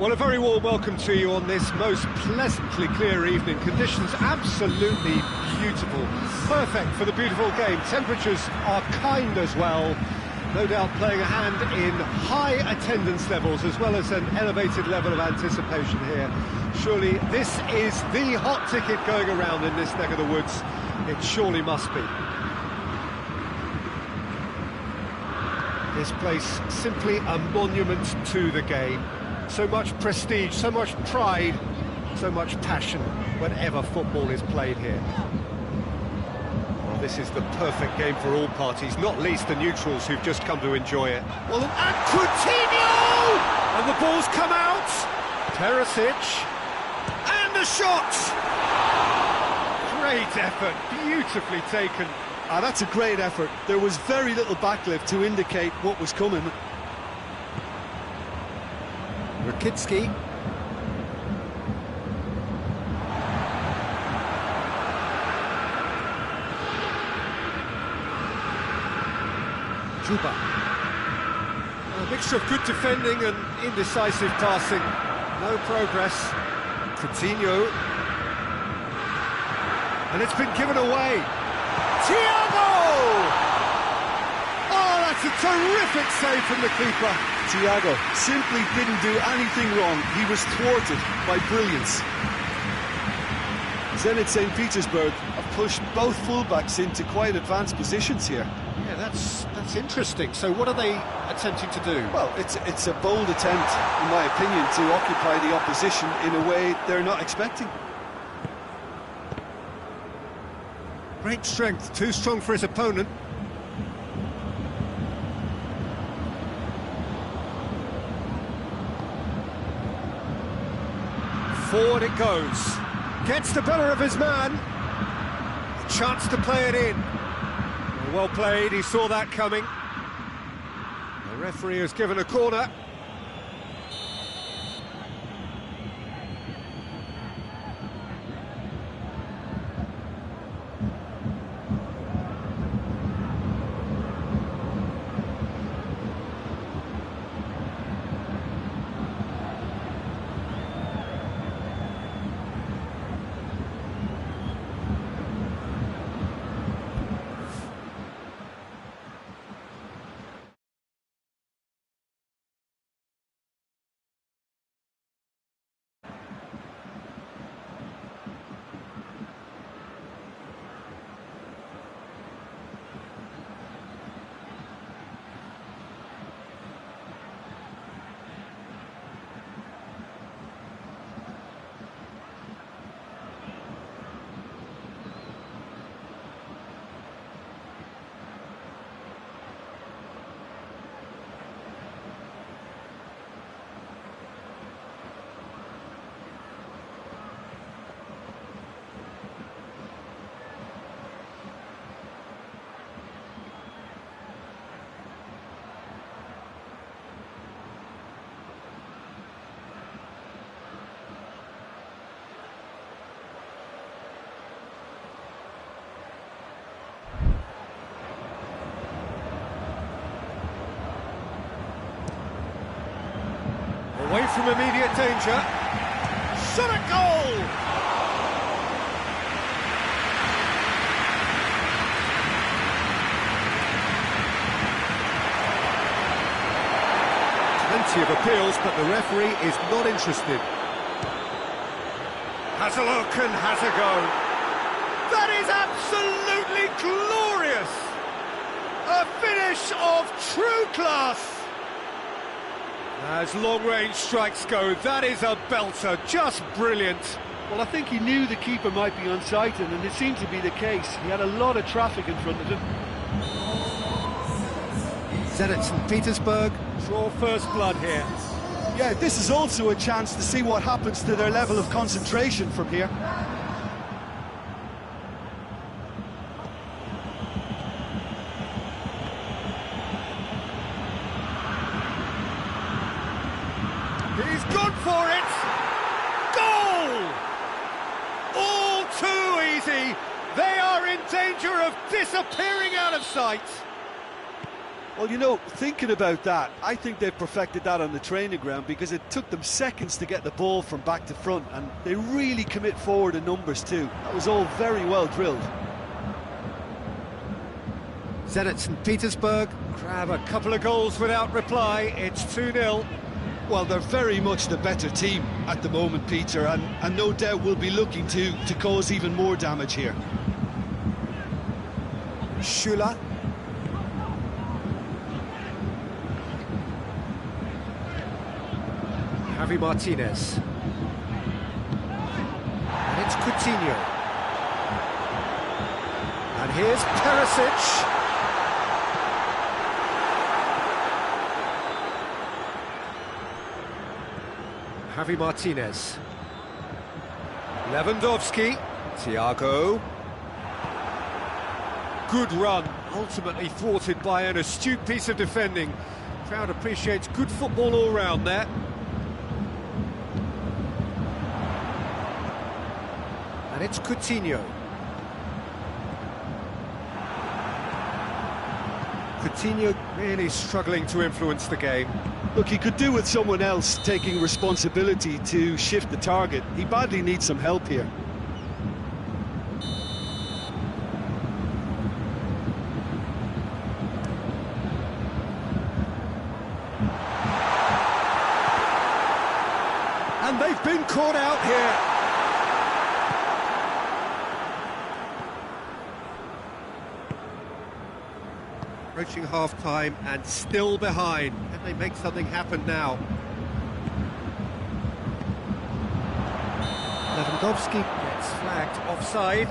Well, a very warm welcome to you on this most pleasantly clear evening. Conditions absolutely beautiful. Perfect for the beautiful game. Temperatures are kind as well. No doubt playing a hand in high attendance levels as well as an elevated level of anticipation here. Surely this is the hot ticket going around in this neck of the woods. It surely must be. This place simply a monument to the game. So much prestige, so much pride, so much passion whenever football is played here. Well, this is the perfect game for all parties, not least the neutrals who've just come to enjoy it. Well, and Coutinho! And the ball's come out! Perisic! And the shot! Great effort, beautifully taken. That's a great effort. There was very little backlift to indicate what was coming. Rakitsky. Juba. A mixture of good defending and indecisive passing. No progress. Coutinho. And it's been given away. Thiago! Oh, that's a terrific save from the keeper. Thiago simply didn't do anything wrong. He was thwarted by brilliance. Zenit St. Petersburg have pushed both fullbacks into quite advanced positions here. Yeah, that's interesting. So what are they attempting to do? Well, it's a bold attempt, in my opinion, to occupy the opposition in a way they're not expecting. Great strength, too strong for his opponent. Forward it goes. Gets the better of his man. A chance to play it in. Well played, he saw that coming. The referee has given a corner. Away from immediate danger. Shot at goal! Plenty of appeals, but the referee is not interested. Has a look and has a go. That is absolutely glorious! A finish of true class! As long-range strikes go, that is a belter, just brilliant. Well, I think he knew the keeper might be unsighted, and it seemed to be the case. He had a lot of traffic in front of him. Zenit St. Petersburg draw first blood here. Yeah, this is also a chance to see what happens to their level of concentration from here. He's gone for it! Goal! All too easy! They are in danger of disappearing out of sight! Well, you know, thinking about that, I think they've perfected that on the training ground, because it took them seconds to get the ball from back to front, and they really commit forward in numbers too. That was all very well drilled. Zenit St. Petersburg grab a couple of goals without reply. It's 2-0. Well, they're very much the better team at the moment, Peter, and no doubt will be looking to cause even more damage here. Shula. Javi Martinez. And it's Coutinho. And here's Perisic. Javi Martinez. Lewandowski. Thiago. Good run, ultimately thwarted by an astute piece of defending. Crowd appreciates good football all round there. And it's Coutinho. Coutinho really struggling to influence the game. Look, he could do with someone else taking responsibility to shift the target. He badly needs some help here. And they've been caught out here. Approaching half-time and still behind. Can they make something happen now? Lewandowski gets flagged offside.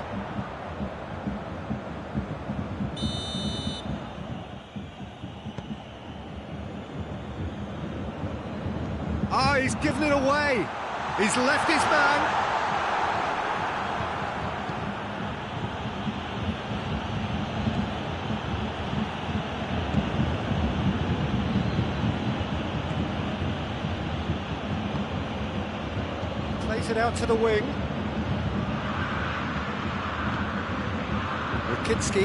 Ah, he's given it away. He's left his man. Plays it out to the wing. Rukitski.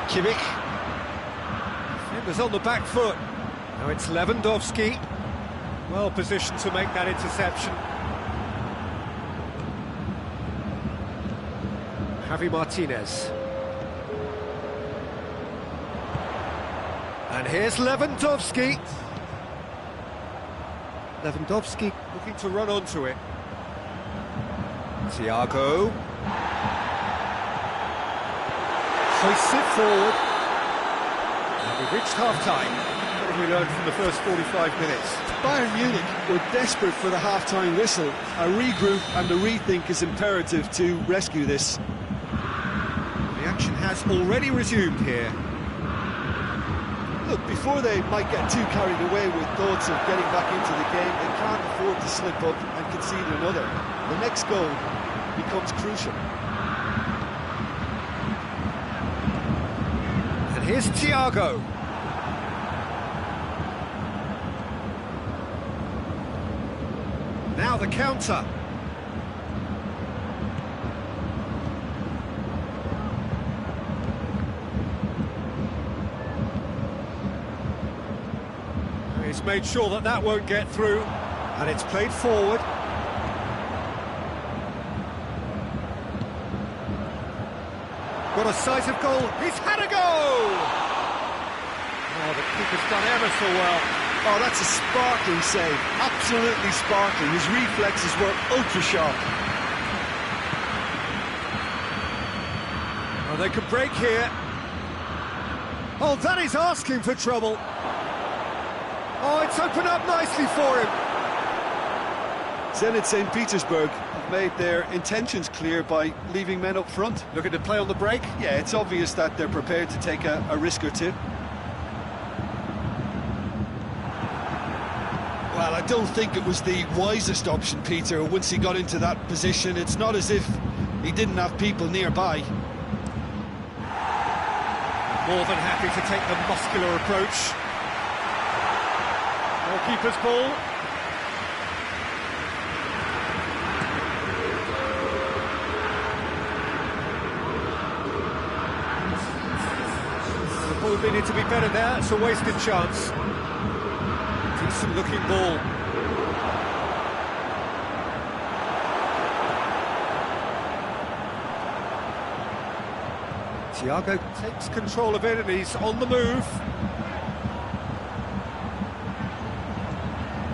Kimmich. Defenders on the back foot. Now it's Lewandowski. Well positioned to make that interception. Javi Martinez. And here's Lewandowski. Lewandowski looking to run onto it. Thiago. Hoists it forward. And we've reached half-time. What have we learned from the first 45 minutes? Bayern Munich were desperate for the half-time whistle. A regroup and a rethink is imperative to rescue this. The action has already resumed here. Look, before they might get too carried away with thoughts of getting back into the game, they can't afford to slip up and concede another. The next goal becomes crucial. And here's Thiago. Now the counter. He's made sure that that won't get through, and it's played forward. Got a sight of goal, he's had a goal! Oh, the keeper's done ever so well. Oh, that's a sparkling save, absolutely sparkling. His reflexes were ultra-sharp. Oh, they could break here. Oh, that is asking for trouble. Oh, it's opened up nicely for him. Zenit St. Petersburg have made their intentions clear by leaving men up front. Looking to play on the break? Yeah, it's obvious that they're prepared to take a risk or two. Well, I don't think it was the wisest option, Peter, once he got into that position. It's not as if he didn't have people nearby. More than happy to take the muscular approach. Goalkeeper's ball. Oh, they need to be better there. It's a wasted chance. Decent looking ball. Thiago takes control of it and he's on the move.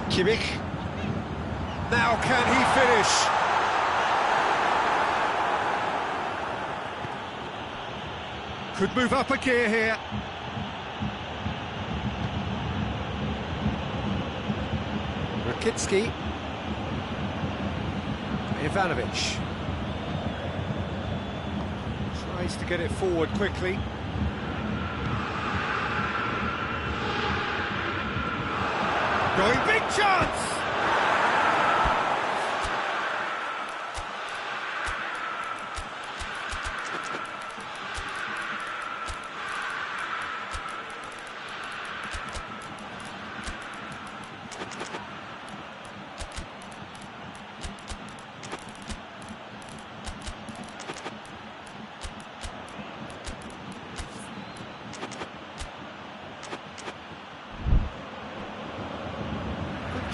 Kimmich. Now can he finish? Could move up a gear here. Rakitsky. Ivanovic. Tries to get it forward quickly. Going big chance!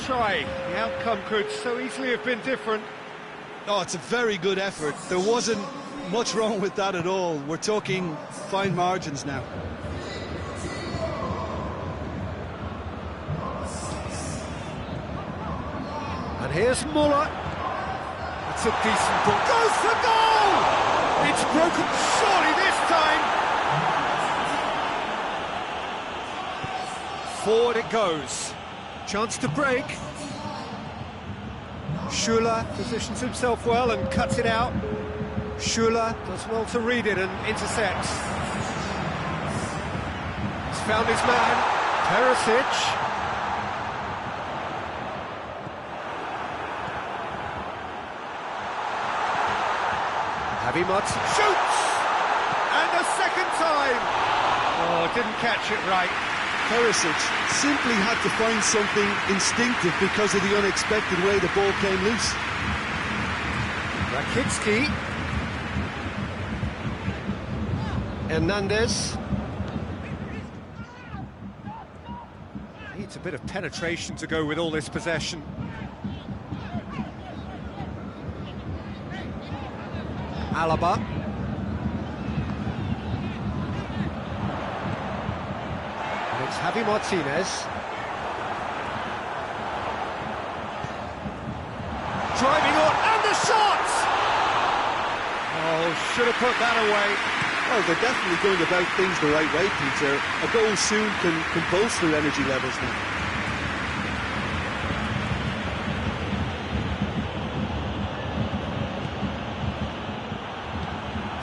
Try. The outcome could so easily have been different. Oh, it's a very good effort. There wasn't much wrong with that at all. We're talking fine margins now. And here's Muller. It's a decent ball. Goes for goal! It's broken, surely this time. Forward it goes. Chance to break. Schuler positions himself well and cuts it out. Schuler does well to read it and intercepts. He's found his man, Perisic. Javi Martin shoots! And a second time! Oh, didn't catch it right. Perisic simply had to find something instinctive because of the unexpected way the ball came loose. Rakitsky. Hernandez. Needs a bit of penetration to go with all this possession. Alaba. It's Javi Martinez. Driving on, and the shot! Oh, should have put that away. Well, they're definitely going about things the right way, Peter. A goal soon can bolster energy levels now.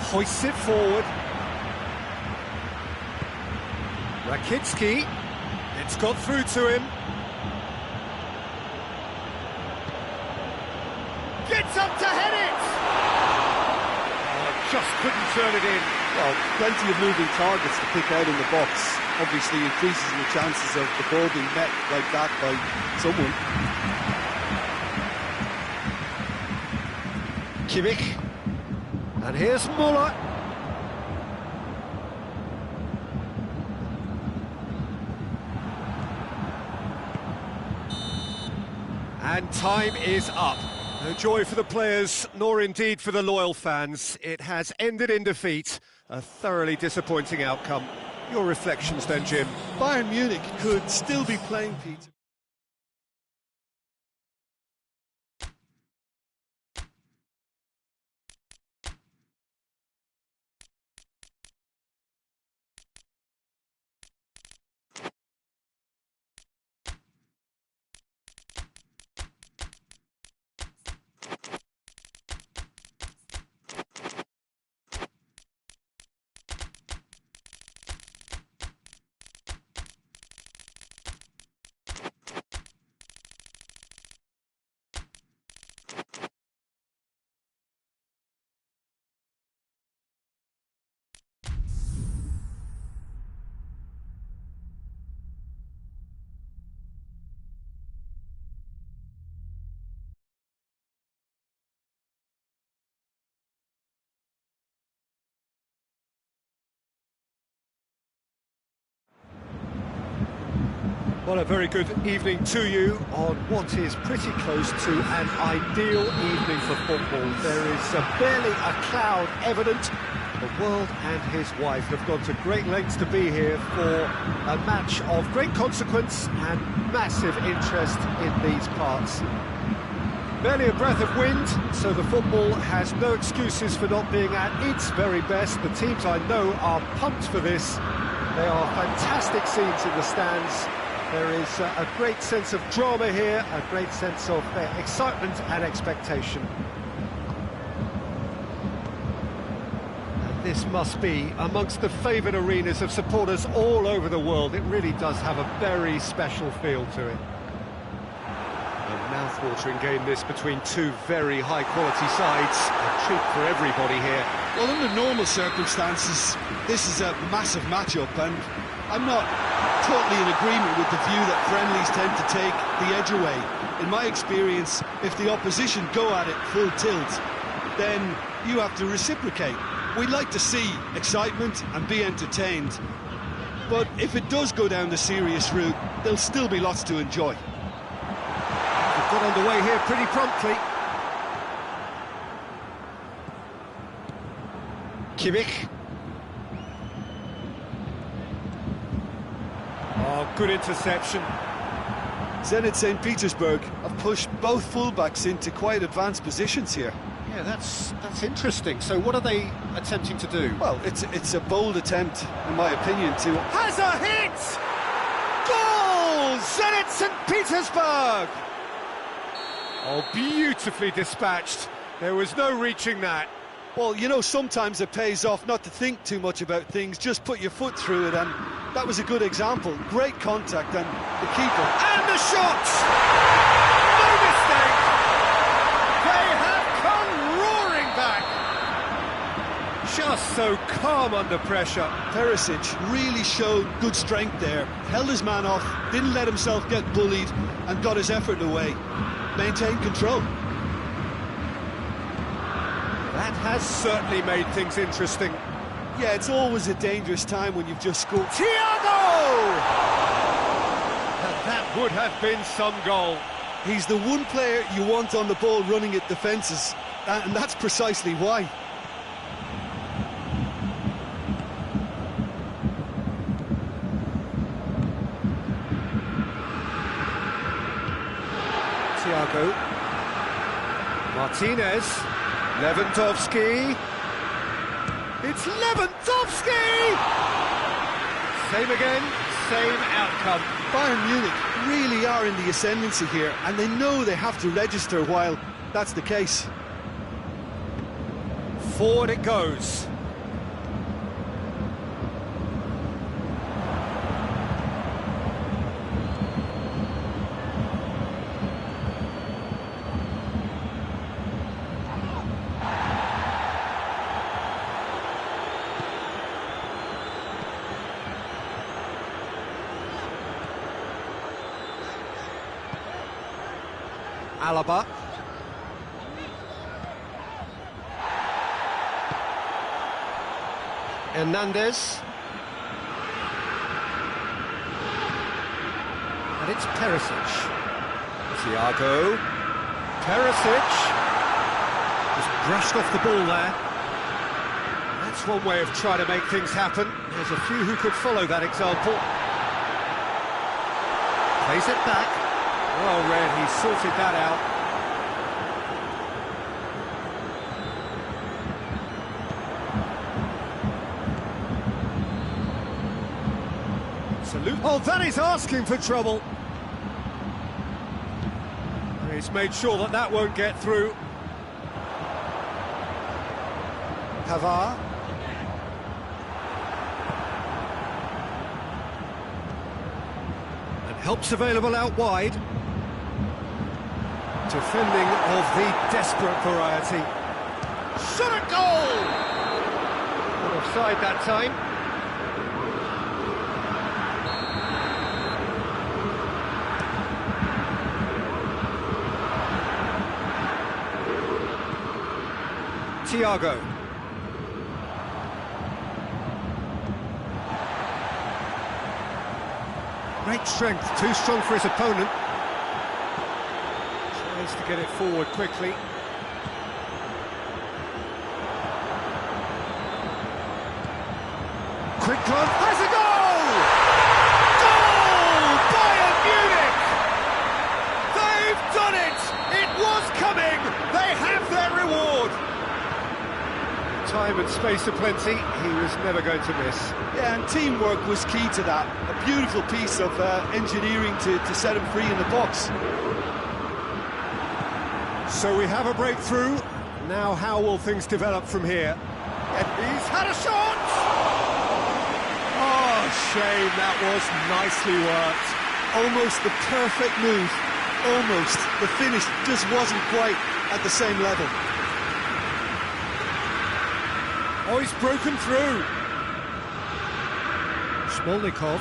Hoists it forward. Rakitsky, it's got through to him. Gets up to head it! Oh, just couldn't turn it in. Well, plenty of moving targets to pick out in the box. Obviously increases the chances of the ball being met like that by someone. Kimmich. And here's Muller. And time is up. No joy for the players, nor indeed for the loyal fans. It has ended in defeat. A thoroughly disappointing outcome. Your reflections then, Jim? Bayern Munich could still be playing, Peter. Well, a very good evening to you on what is pretty close to an ideal evening for football. There is barely a cloud evident. The world and his wife have gone to great lengths to be here for a match of great consequence and massive interest in these parts. Barely a breath of wind, so the football has no excuses for not being at its very best. The teams I know are pumped for this. They are fantastic scenes in the stands. There is a great sense of drama here, a great sense of excitement and expectation. And this must be amongst the favoured arenas of supporters all over the world. It really does have a very special feel to it. A mouth-watering game this between two very high-quality sides. A treat for everybody here. Well, under normal circumstances, this is a massive matchup, and I'm not totally in agreement with the view that friendlies tend to take the edge away. In my experience, if the opposition go at it full tilt, then you have to reciprocate. We'd like to see excitement and be entertained, but if it does go down the serious route, there'll still be lots to enjoy. We've got underway here pretty promptly. Kimmich. Oh, good interception. Zenit St. Petersburg have pushed both fullbacks into quite advanced positions here. Yeah, that's interesting. So what are they attempting to do? Well, it's a bold attempt, in my opinion, to... Has a hit! Goal! Zenit St. Petersburg! Oh, beautifully dispatched. There was no reaching that. Well, you know, sometimes it pays off not to think too much about things, just put your foot through it, and that was a good example. Great contact, and the keeper... And the shot! No mistake! They have come roaring back! Just so calm under pressure. Perisic really showed good strength there, held his man off, didn't let himself get bullied, and got his effort away. Maintained control. That has certainly made things interesting. Yeah, it's always a dangerous time when you've just scored. Thiago! And that would have been some goal. He's the one player you want on the ball running at defences, and that's precisely why. Thiago. Martinez. Lewandowski. It's Lewandowski! Same again, same outcome. Bayern Munich really are in the ascendancy here, and they know they have to register while that's the case. Forward it goes. Alaba. Hernandez. And it's Perisic. Thiago. Perisic. Just brushed off the ball there. That's one way of trying to make things happen. There's a few who could follow that example. Plays it back. Well read, he sorted that out. Salute. Oh, that is asking for trouble. He's made sure that that won't get through. Pavard. And help's available out wide. Defending of the desperate variety. Shot at goal! Not offside that time. Thiago. Great strength, too strong for his opponent. Tries to get it forward quickly. Quick run, has a goal! Goal! Bayern Munich! They've done it! It was coming! They have their reward! Time and space aplenty, he was never going to miss. Yeah, and teamwork was key to that. A beautiful piece of engineering to set him free in the box. So we have a breakthrough. Now how will things develop from here? And he's had a shot! Oh, shame, that was nicely worked. Almost the perfect move. Almost. The finish just wasn't quite at the same level. Oh, he's broken through. Smolnikov.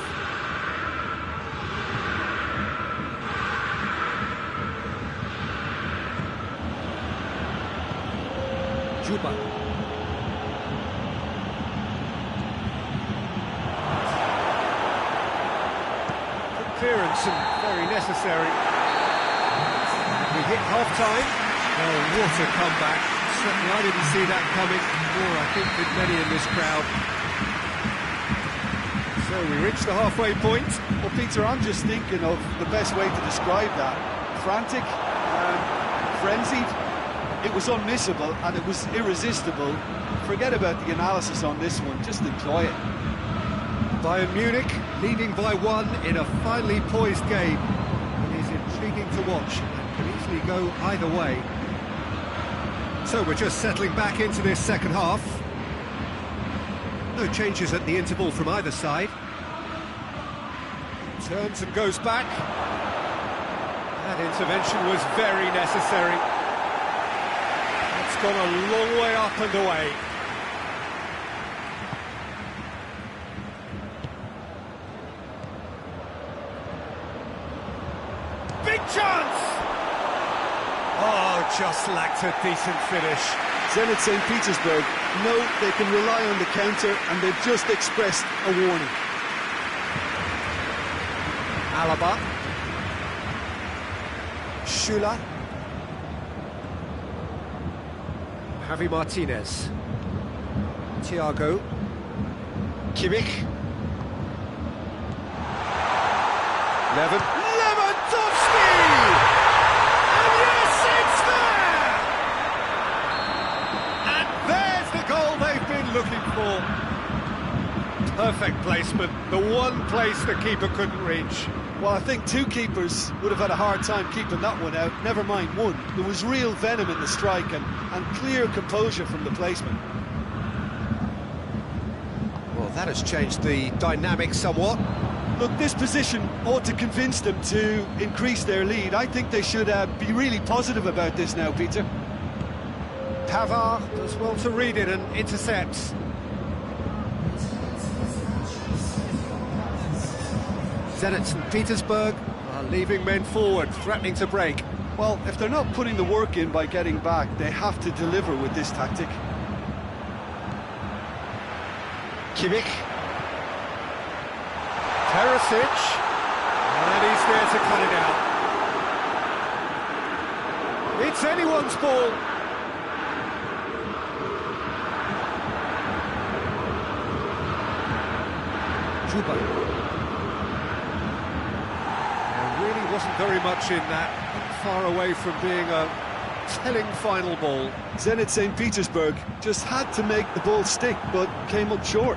Juba. Clearance and very necessary. We hit half-time. Oh, what a comeback. Certainly I didn't see that coming, or I think did many in this crowd. So we reached the halfway point. Well, Peter, I'm just thinking of the best way to describe that. Frantic, frenzied. It was unmissable and it was irresistible. Forget about the analysis on this one, just enjoy it. Bayern Munich leading by 1 in a finely poised game. It is intriguing to watch and can easily go either way. So we're just settling back into this second half. No changes at the interval from either side. Turns and goes back. That intervention was very necessary. It's gone a long way up and away. Big chance! Oh, just lacked a decent finish. Zenit St. Petersburg know they can rely on the counter and they've just expressed a warning. Alaba. Schüller. Javi Martinez. Thiago. Kimmich. Lewandowski! And yes, it's there! And there's the goal they've been looking for. Perfect placement, the one place the keeper couldn't reach. Well, I think two keepers would have had a hard time keeping that one out, never mind one. There was real venom in the strike and clear composure from the placement. Well, that has changed the dynamic somewhat. Look, this position ought to convince them to increase their lead. I think they should be really positive about this now, Peter. Pavard does well to read it and intercepts. Zenit St. Petersburg are leaving men forward, threatening to break. Well, if they're not putting the work in by getting back, they have to deliver with this tactic. Kimmich. Perisic. And he's there to cut it out. It's anyone's ball. Juba. Wasn't very much in that, far away from being a telling final ball. Zenit St. Petersburg just had to make the ball stick, but came up short.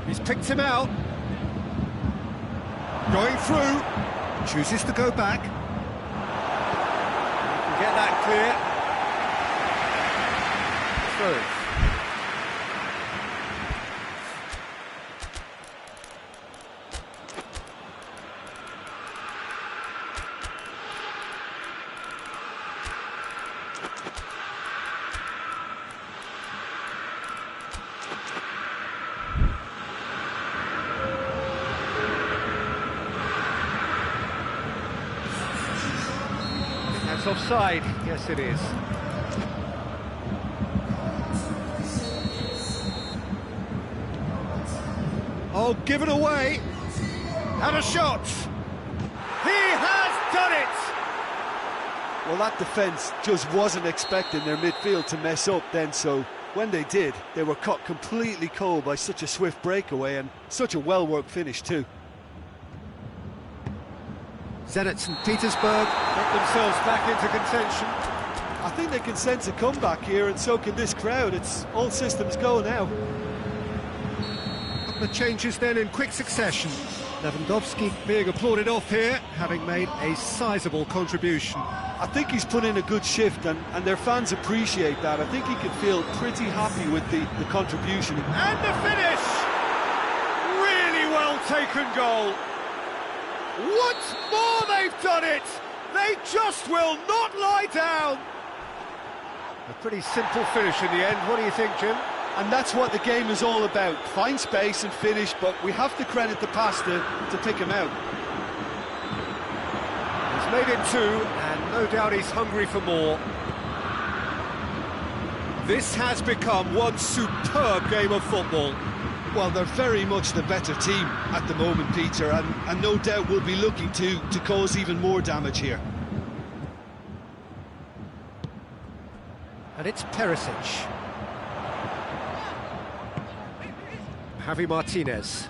He's picked him out. Going through. Chooses to go back. Get that clear. Through. That's offside. Yes, it is. Oh, given away. And a shot. He has done it! Well, that defence just wasn't expecting their midfield to mess up then, so when they did, they were caught completely cold by such a swift breakaway and such a well-worked finish too. Zenit St. Petersburg get themselves back into contention. I think they can sense a comeback here, and so can this crowd. It's all systems go now. The changes then in quick succession. Lewandowski being applauded off here, having made a sizable contribution. I think he's put in a good shift, and their fans appreciate that. I think he can feel pretty happy with the contribution. And the finish! Really well taken goal. Once more they've done it! They just will not lie down! A pretty simple finish in the end. What do you think, Jim? And that's what the game is all about. Find space and finish, but we have to credit the pass to pick him out. He's made it 2, and no doubt he's hungry for more. This has become one superb game of football. Well, they're very much the better team at the moment, Peter, and no doubt will be looking to cause even more damage here. And it's Perisic. Javi Martinez.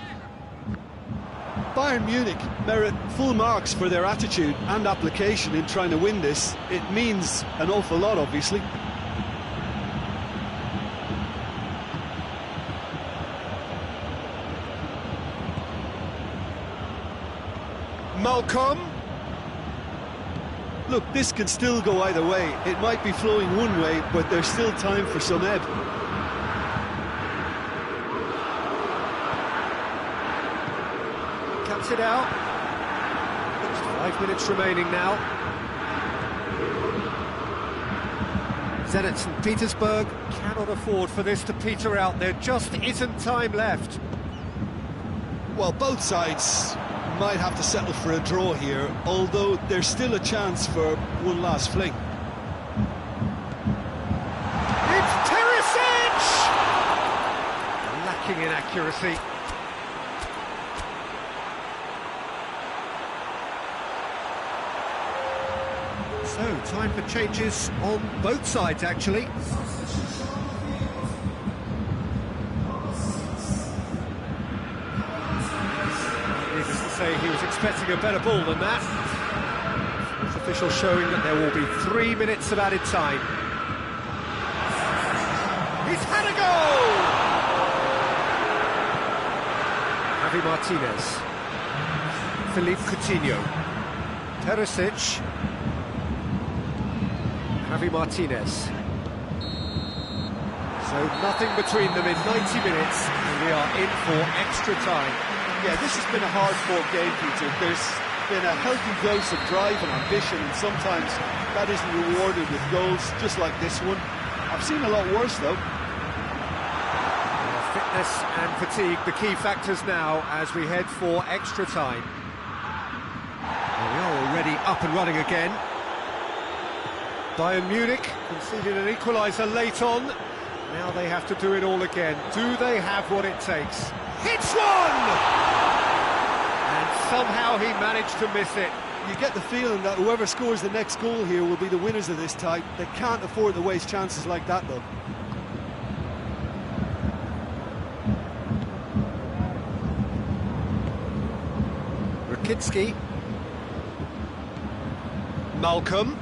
Bayern Munich merit full marks for their attitude and application in trying to win this. It means an awful lot, obviously. Malcolm. Look, this can still go either way. It might be flowing one way, but there's still time for some ebb. Cuts it out. Just 5 minutes remaining now. Zenit St. Petersburg cannot afford for this to peter out. There just isn't time left. Well, both sides might have to settle for a draw here, although there's still a chance for one last fling. It's Perisic! Lacking in accuracy. So, time for changes on both sides, actually. Needless to say, he was expecting a better ball than that. This official showing that there will be 3 minutes of added time. He's had a goal! Javi Martinez. Philippe Coutinho. Perisic. Javi Martinez. So nothing between them in 90 minutes, and we are in for extra time. Yeah, this has been a hard-fought game, Peter. There's been a healthy dose of drive and ambition, and sometimes that isn't rewarded with goals, just like this one. I've seen a lot worse, though. Fitness and fatigue, the key factors now as we head for extra time. Well, we are already up and running again. Bayern Munich conceded an equaliser late on. Now they have to do it all again. Do they have what it takes? Hits one! And somehow he managed to miss it. You get the feeling that whoever scores the next goal here will be the winners of this tie. They can't afford to waste chances like that, though. Rakitsky. Malcolm.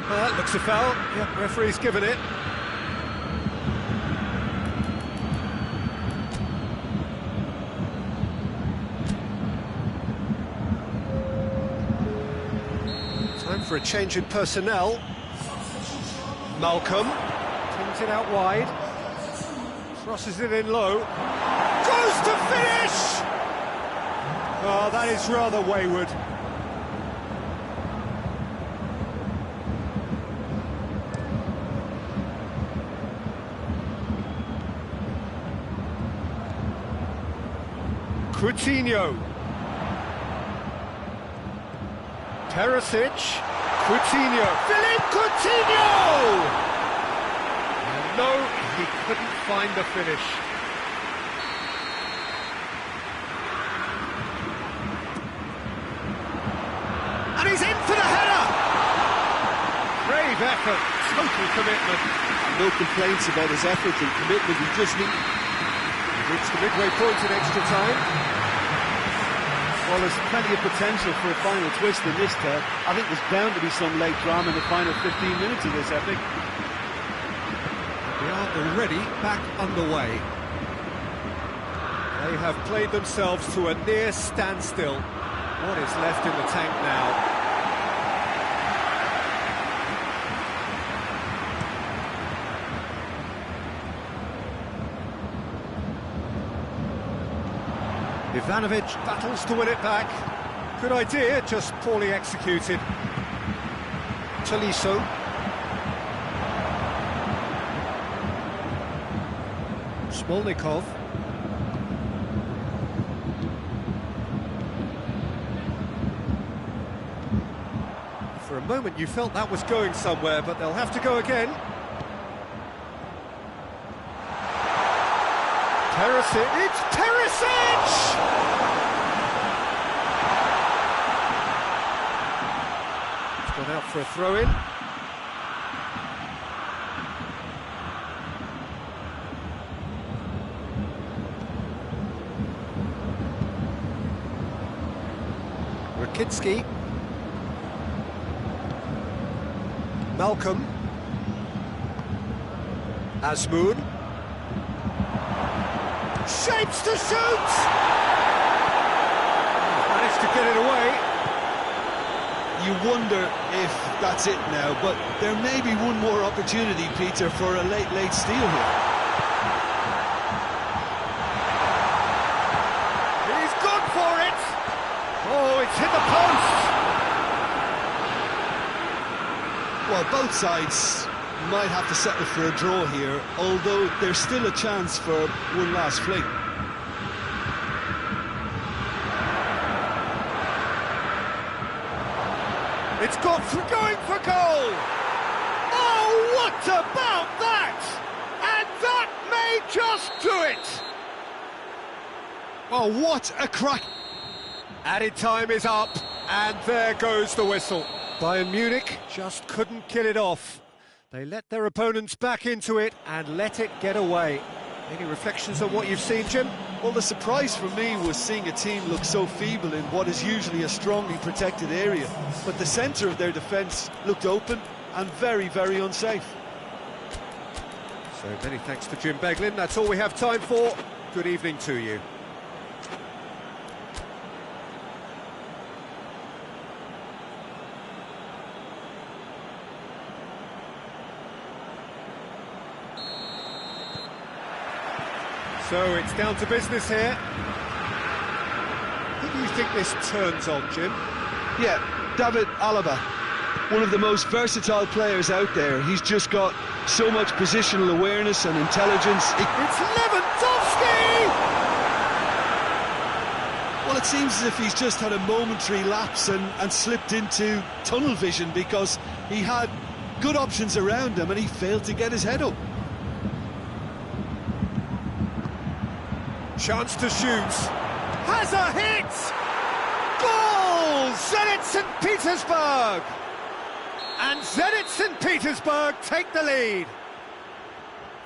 Well, that looks a foul. Yep, referee's given it. Time for a change in personnel. Malcolm pings it out wide. Crosses it in low. Goes to finish! Oh, that is rather wayward. Coutinho. Perisic. Coutinho. Philippe Coutinho! And no, he couldn't find the finish. And he's in for the header! Brave effort, total commitment. No complaints about his effort and commitment, he just needs... Reached the midway point in extra time. Well, there's plenty of potential for a final twist in this tale. I think there's bound to be some late drama in the final 15 minutes of this epic. They are already back underway. They have played themselves to a near standstill. What is left in the tank now? Ivanovic battles to win it back. Good idea, just poorly executed. Tolisso. Smolnikov. For a moment you felt that was going somewhere, but they'll have to go again. Perisic, it's Perisic! It's gone out for a throw-in. Rakitsky. Malcolm. Azmoun. Shapes to shoot! Managed to get it away. You wonder if that's it now, but there may be one more opportunity, Peter, for a late steal here. He's gone for it! Oh, it's hit the post! Well, both sides might have to settle for a draw here, although there's still a chance for one last fling. It's got for going for goal! Oh, what about that? And that may just do it! Oh, what a crack! Added time is up, and there goes the whistle. Bayern Munich just couldn't kill it off. They let their opponents back into it and let it get away. Any reflections on what you've seen, Jim? Well, the surprise for me was seeing a team look so feeble in what is usually a strongly protected area. But the centre of their defence looked open and very, very unsafe. So many thanks to Jim Beglin. That's all we have time for. Good evening to you. So it's down to business here. Who do you think this turns on, Jim? Yeah, David Alaba, one of the most versatile players out there. He's just got so much positional awareness and intelligence. It's Lewandowski! Well, it seems as if he's just had a momentary lapse and slipped into tunnel vision, because he had good options around him and he failed to get his head up. Chance to shoot. Has a hit! Goal! Zenit St. Petersburg! And Zenit St. Petersburg take the lead.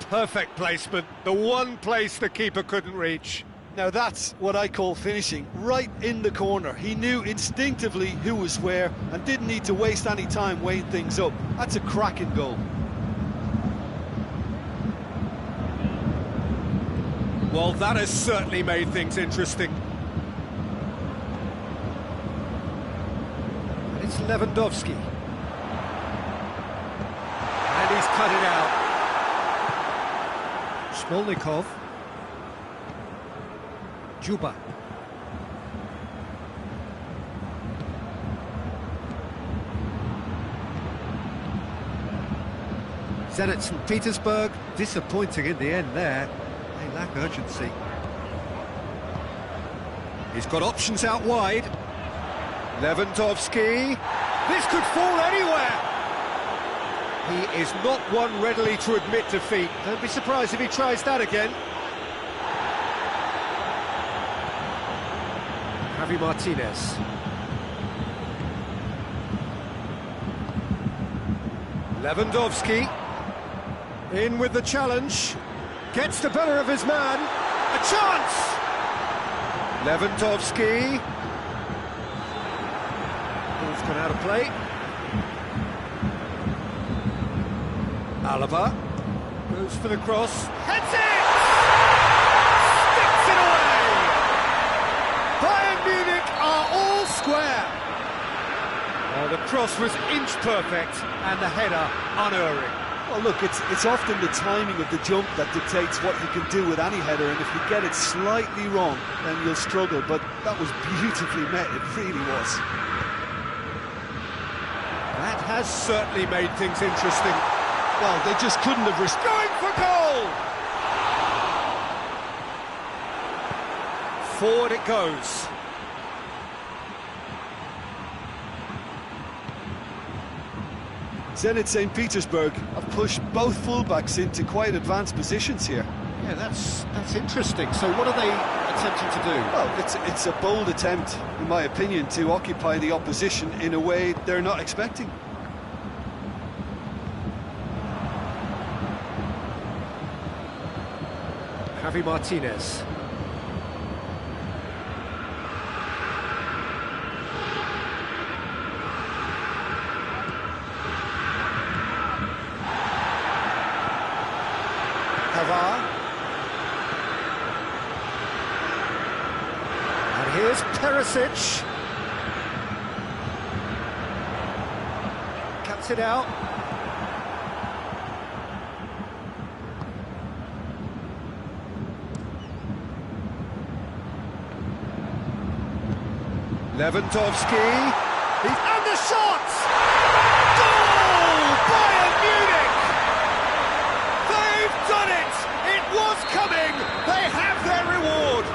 Perfect placement, the one place the keeper couldn't reach. Now that's what I call finishing, right in the corner. He knew instinctively who was where and didn't need to waste any time weighing things up. That's a cracking goal. Well, that has certainly made things interesting. And it's Lewandowski. And he's cut it out. Smolnikov. Juba. Zenit St. Petersburg, disappointing in the end there. They lack urgency. He's got options out wide. Lewandowski. This could fall anywhere. He is not one readily to admit defeat. Don't be surprised if he tries that again. Javi Martinez. Lewandowski. In with the challenge. Gets the better of his man. A chance! Lewandowski. Ball's gone out of play. Alaba. Goes for the cross. Heads it! Sticks it away! Bayern Munich are all square. The cross was inch perfect and the header unerring. Well, look, it's often the timing of the jump that dictates what you can do with any header, and if you get it slightly wrong, then you'll struggle, but that was beautifully met, it really was. That has certainly made things interesting. Well, they just couldn't have risked going for goal! Forward it goes. Zenit St. Petersburg have pushed both fullbacks into quite advanced positions here. Yeah, that's interesting. So what are they attempting to do? Well, it's a bold attempt, in my opinion, to occupy the opposition in a way they're not expecting. Javi Martinez. And here's Perisic. Cuts it out. Lewandowski. And the shot! Goal! Bayern Munich! They've done it! It was coming! They have their reward!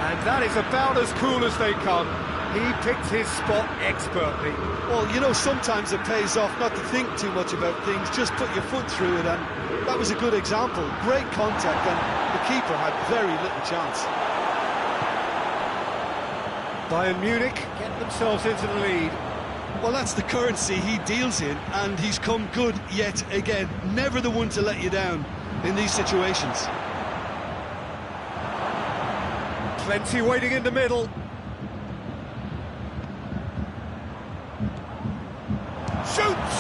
And that is about as cool as they come. He picked his spot expertly. Well, you know, sometimes it pays off not to think too much about things, just put your foot through it, and that was a good example. Great contact, and the keeper had very little chance. Bayern Munich get themselves into the lead. Well, that's the currency he deals in, and he's come good yet again. Never the one to let you down in these situations. Plenty waiting in the middle. Shoots!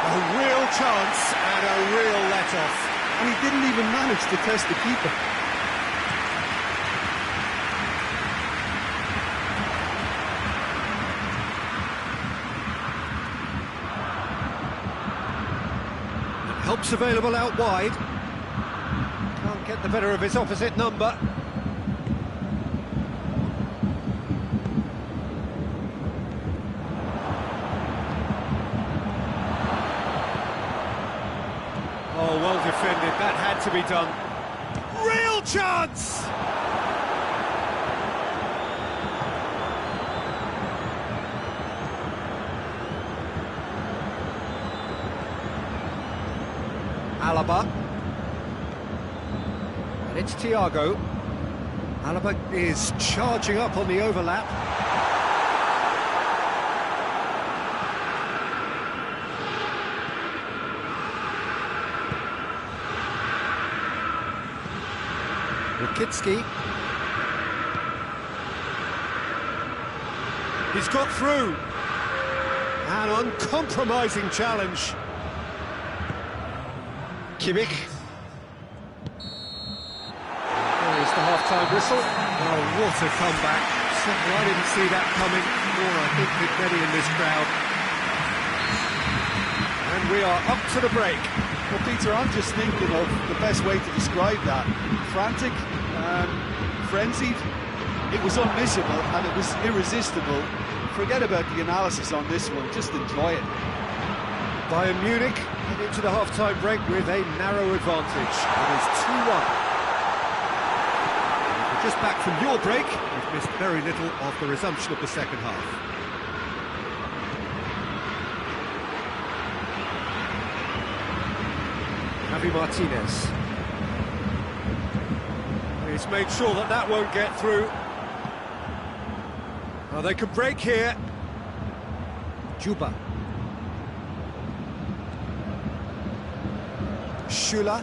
A real chance and a real let-off. And he didn't even manage to test the keeper. Help's available out wide. Can't get the better of his opposite number. Oh, well defended. That had to be done. Real chance! Alaba. And it's Thiago. Alaba is charging up on the overlap. Rakitsky. He's got through. An uncompromising challenge. Kimmich. There is the half-time whistle. Oh, what a comeback. Certainly I didn't see that coming, nor I think did many in this crowd. And we are up to the break. Well, Peter, I'm just thinking of the best way to describe that. Frantic, frenzied. It was unmissable and it was irresistible. Forget about the analysis on this one, just enjoy it. Bayern Munich head into the half-time break with a narrow advantage. It is 2-1. Just back from your break, you've missed very little of the resumption of the second half. Javi Martinez. He's made sure that that won't get through. Oh, they can break here. Juba. Shula.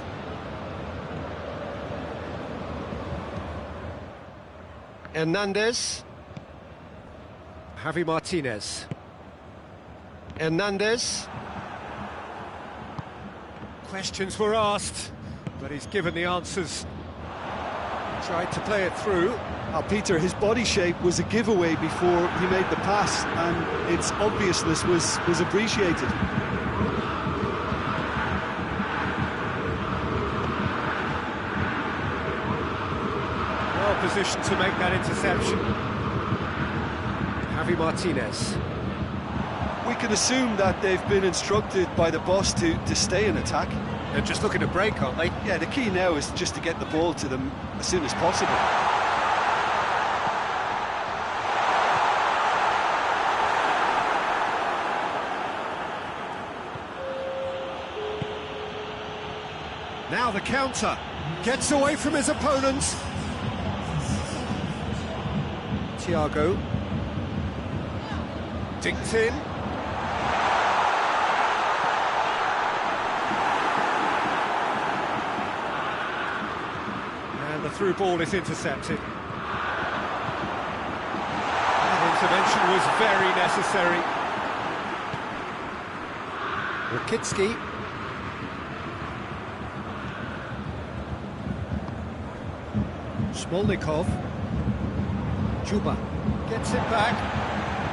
Hernandez. Javi Martinez. Hernandez. Questions were asked, but he's given the answers. Tried to play it through. Peter, his body shape was a giveaway before he made the pass, and its obviousness was appreciated. Well positioned to make that interception. Javi Martinez. We can assume that they've been instructed by the boss to stay in attack. They're just looking to break, aren't they? Yeah, the key now is just to get the ball to them as soon as possible. Now the counter. Gets away from his opponents. Thiago. Dinked in. And the through ball is intercepted. That intervention was very necessary. Rakitsky. Smolnikov. Juba gets it back.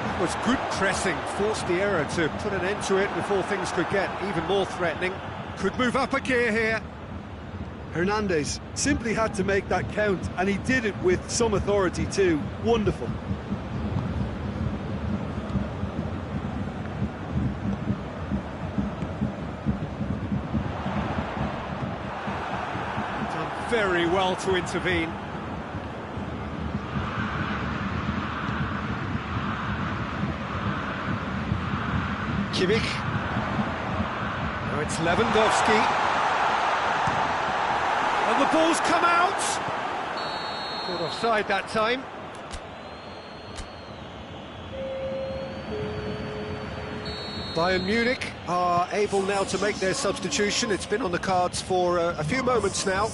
That was good pressing, forced the error to put an end to it before things could get even more threatening. Could move up a gear here. Hernandez simply had to make that count, and he did it with some authority too. Wonderful. Done very well to intervene. Kimmich. Now it's Lewandowski. And the ball's come out! Caught offside that time. Bayern Munich are able now to make their substitution. It's been on the cards for a few moments now.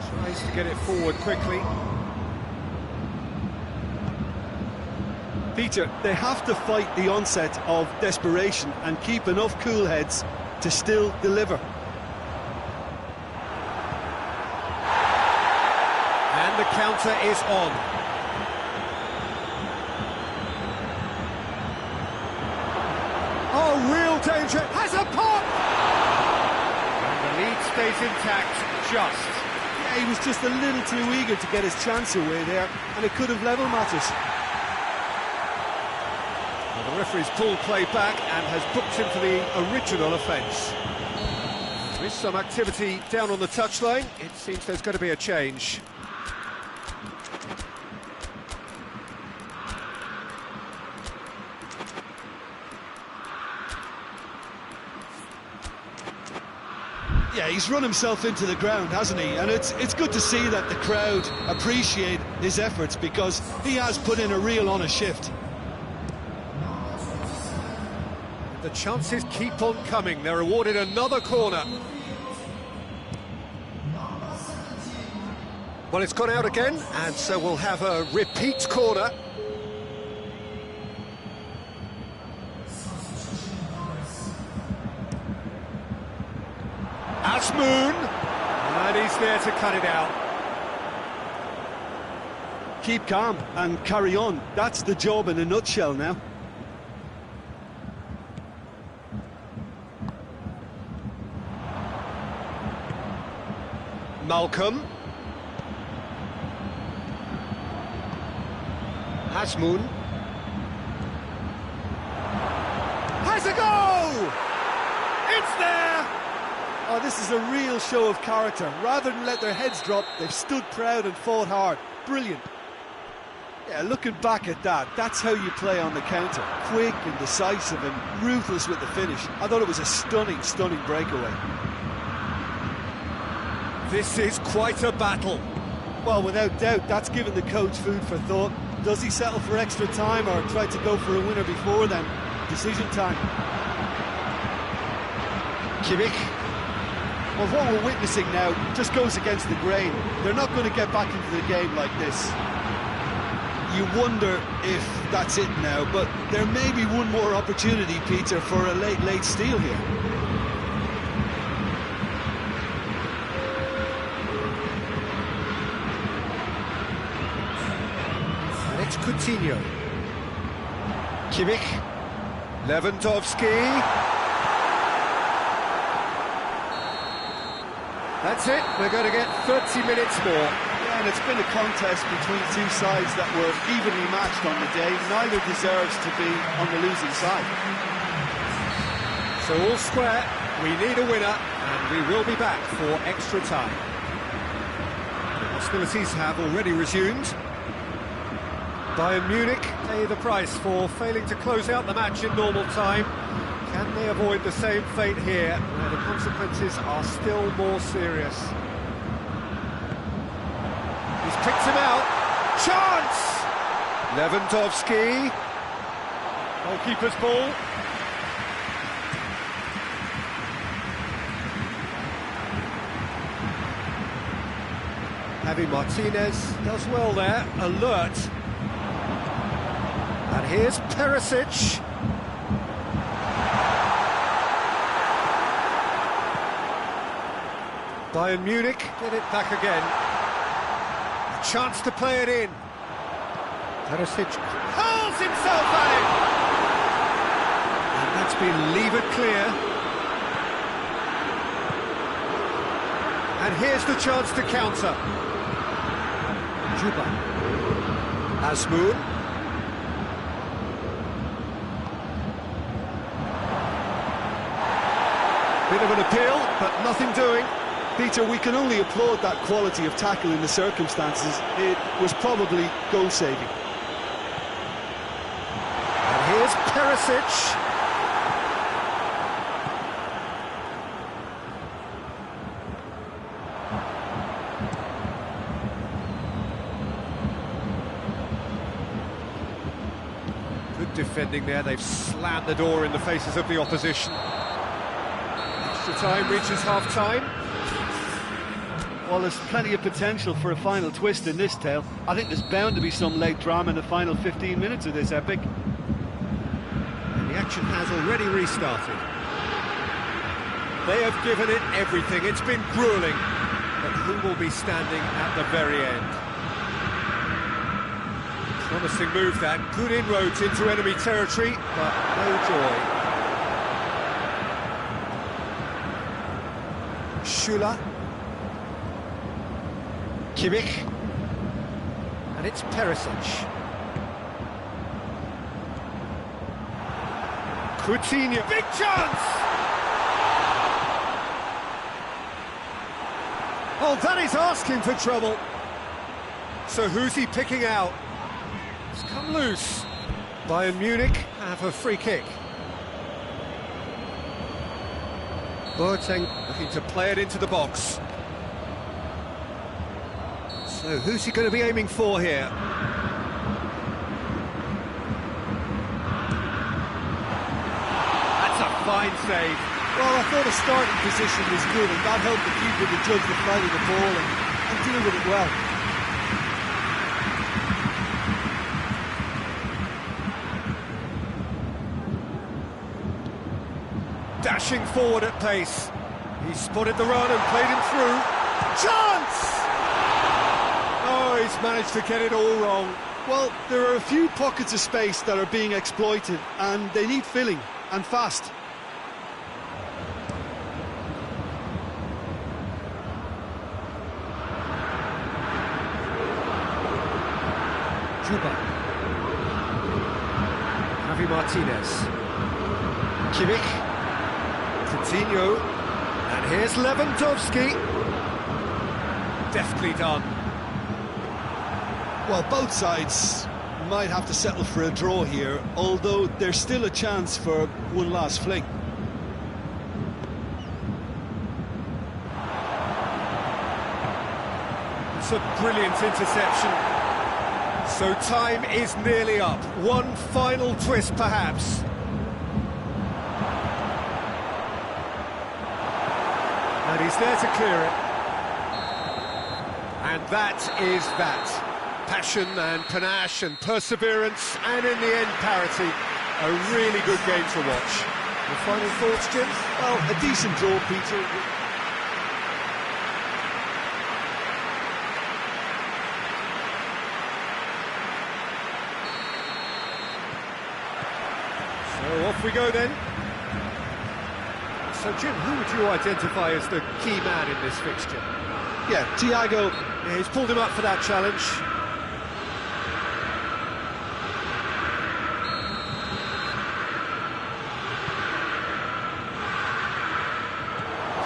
Tries to get it forward quickly. Peter, they have to fight the onset of desperation and keep enough cool heads to still deliver. And the counter is on. Oh, real danger. Has a pop! And the lead stays intact, just. Yeah, he was just a little too eager to get his chance away there, and it could have level matters. Well, the referee's pulled play back and has booked him for the original offence. There is some activity down on the touchline. It seems there's going to be a change. Yeah, he's run himself into the ground, hasn't he? And it's good to see that the crowd appreciate his efforts, because he has put in a real honest shift. The chances keep on coming. They're awarded another corner. Well, it's gone out again, and so we'll have a repeat corner. Asmoon, and he's there to cut it out. Keep calm and carry on. That's the job in a nutshell now. Malcolm. Asmoon. Has a goal! It's there! Oh, this is a real show of character. Rather than let their heads drop, they've stood proud and fought hard. Brilliant. Yeah, looking back at that, that's how you play on the counter. Quick and decisive and ruthless with the finish. I thought it was a stunning, stunning breakaway. This is quite a battle. Well, without doubt, that's given the coach food for thought. Does he settle for extra time or try to go for a winner before then? Decision time. Kimmich. Well, what we're witnessing now just goes against the grain. They're not going to get back into the game like this. You wonder if that's it now, but there may be one more opportunity, Peter, for a late steal here. And it's Coutinho. Kimmich. Lewandowski. That's it, we're going to get 30 minutes more. Yeah, and it's been a contest between two sides that were evenly matched on the day. Neither deserves to be on the losing side. So all square, we need a winner, and we will be back for extra time. The hostilities have already resumed. Bayern Munich pay the price for failing to close out the match in normal time. Can they avoid the same fate here, where the consequences are still more serious? He's picked him out. Chance! Lewandowski. Goalkeeper's ball. Javi Martinez does well there, alert. And here's Perisic. Bayern Munich get it back again. A chance to play it in. Perisic hurls himself at it. And that's been levered clear. And here's the chance to counter. Juba. Azmoun. Bit of an appeal, but nothing doing. Peter, we can only applaud that quality of tackle in the circumstances. It was probably goal-saving. And here's Perisic. Good defending there. They've slammed the door in the faces of the opposition. Extra time reaches half-time. Well, there's plenty of potential for a final twist in this tale. I think there's bound to be some late drama in the final 15 minutes of this epic. And the action has already restarted. They have given it everything. It's been gruelling. But who will be standing at the very end? Promising move that. Good inroads into enemy territory, but no joy. Schüller. Kimmich. And it's Perisic. Coutinho. Big chance! Oh, that is asking for trouble. So who's he picking out? It's come loose. Bayern Munich have a free kick. Boateng looking to play it into the box. So who's he going to be aiming for here? That's a fine save. Well, I thought the starting position was good, and that helped the keeper to judge the flight of the ball and deal with it well. Dashing forward at pace. He spotted the run and played him through. Chance! Oh, he's managed to get it all wrong. Well, there are a few pockets of space that are being exploited, and they need filling, and fast. Juba. Javi Martinez. Kimmich. Coutinho. And Here's Lewandowski. Deftly done. Well, both sides might have to settle for a draw here, although there's still a chance for one last fling. It's a brilliant interception. So time is nearly up. One final twist, perhaps. And he's there to clear it. And that is that. Passion and panache and perseverance, and in the end, parity. A really good game to watch. Your final thoughts, Jim? Well, a decent draw, Peter. So off we go then. So Jim, who would you identify as the key man in this fixture? Yeah, Thiago. Yeah, he's pulled him up for that challenge.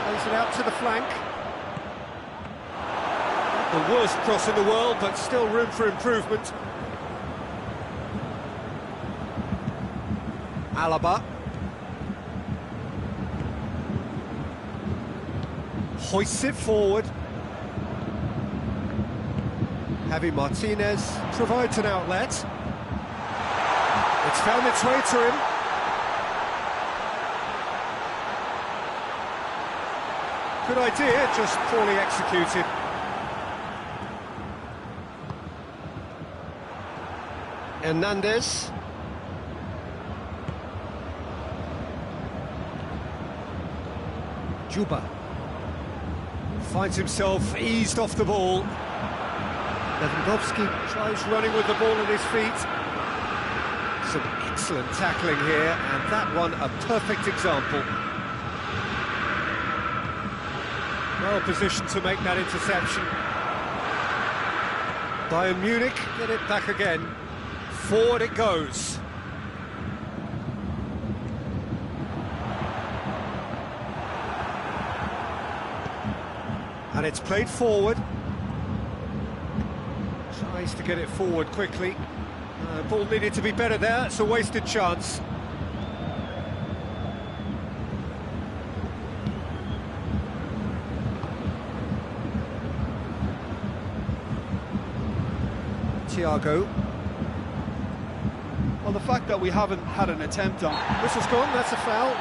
Plays it out to the flank. The worst cross in the world, but still room for improvement. Alaba. Hoists it forward. Javi Martinez provides an outlet. It's found its way to him. Good idea, just poorly executed. Hernandez. Juba finds himself eased off the ball. Lewandowski tries running with the ball at his feet. Some excellent tackling here, and that one a perfect example. Well positioned to make that interception. Bayern Munich get it back again. Forward it goes. And it's played forward. Tries to get it forward quickly. Ball needed to be better there, it's a wasted chance. Thiago. Well, the fact that we haven't had an attempt on... Whistle's gone, that's a foul.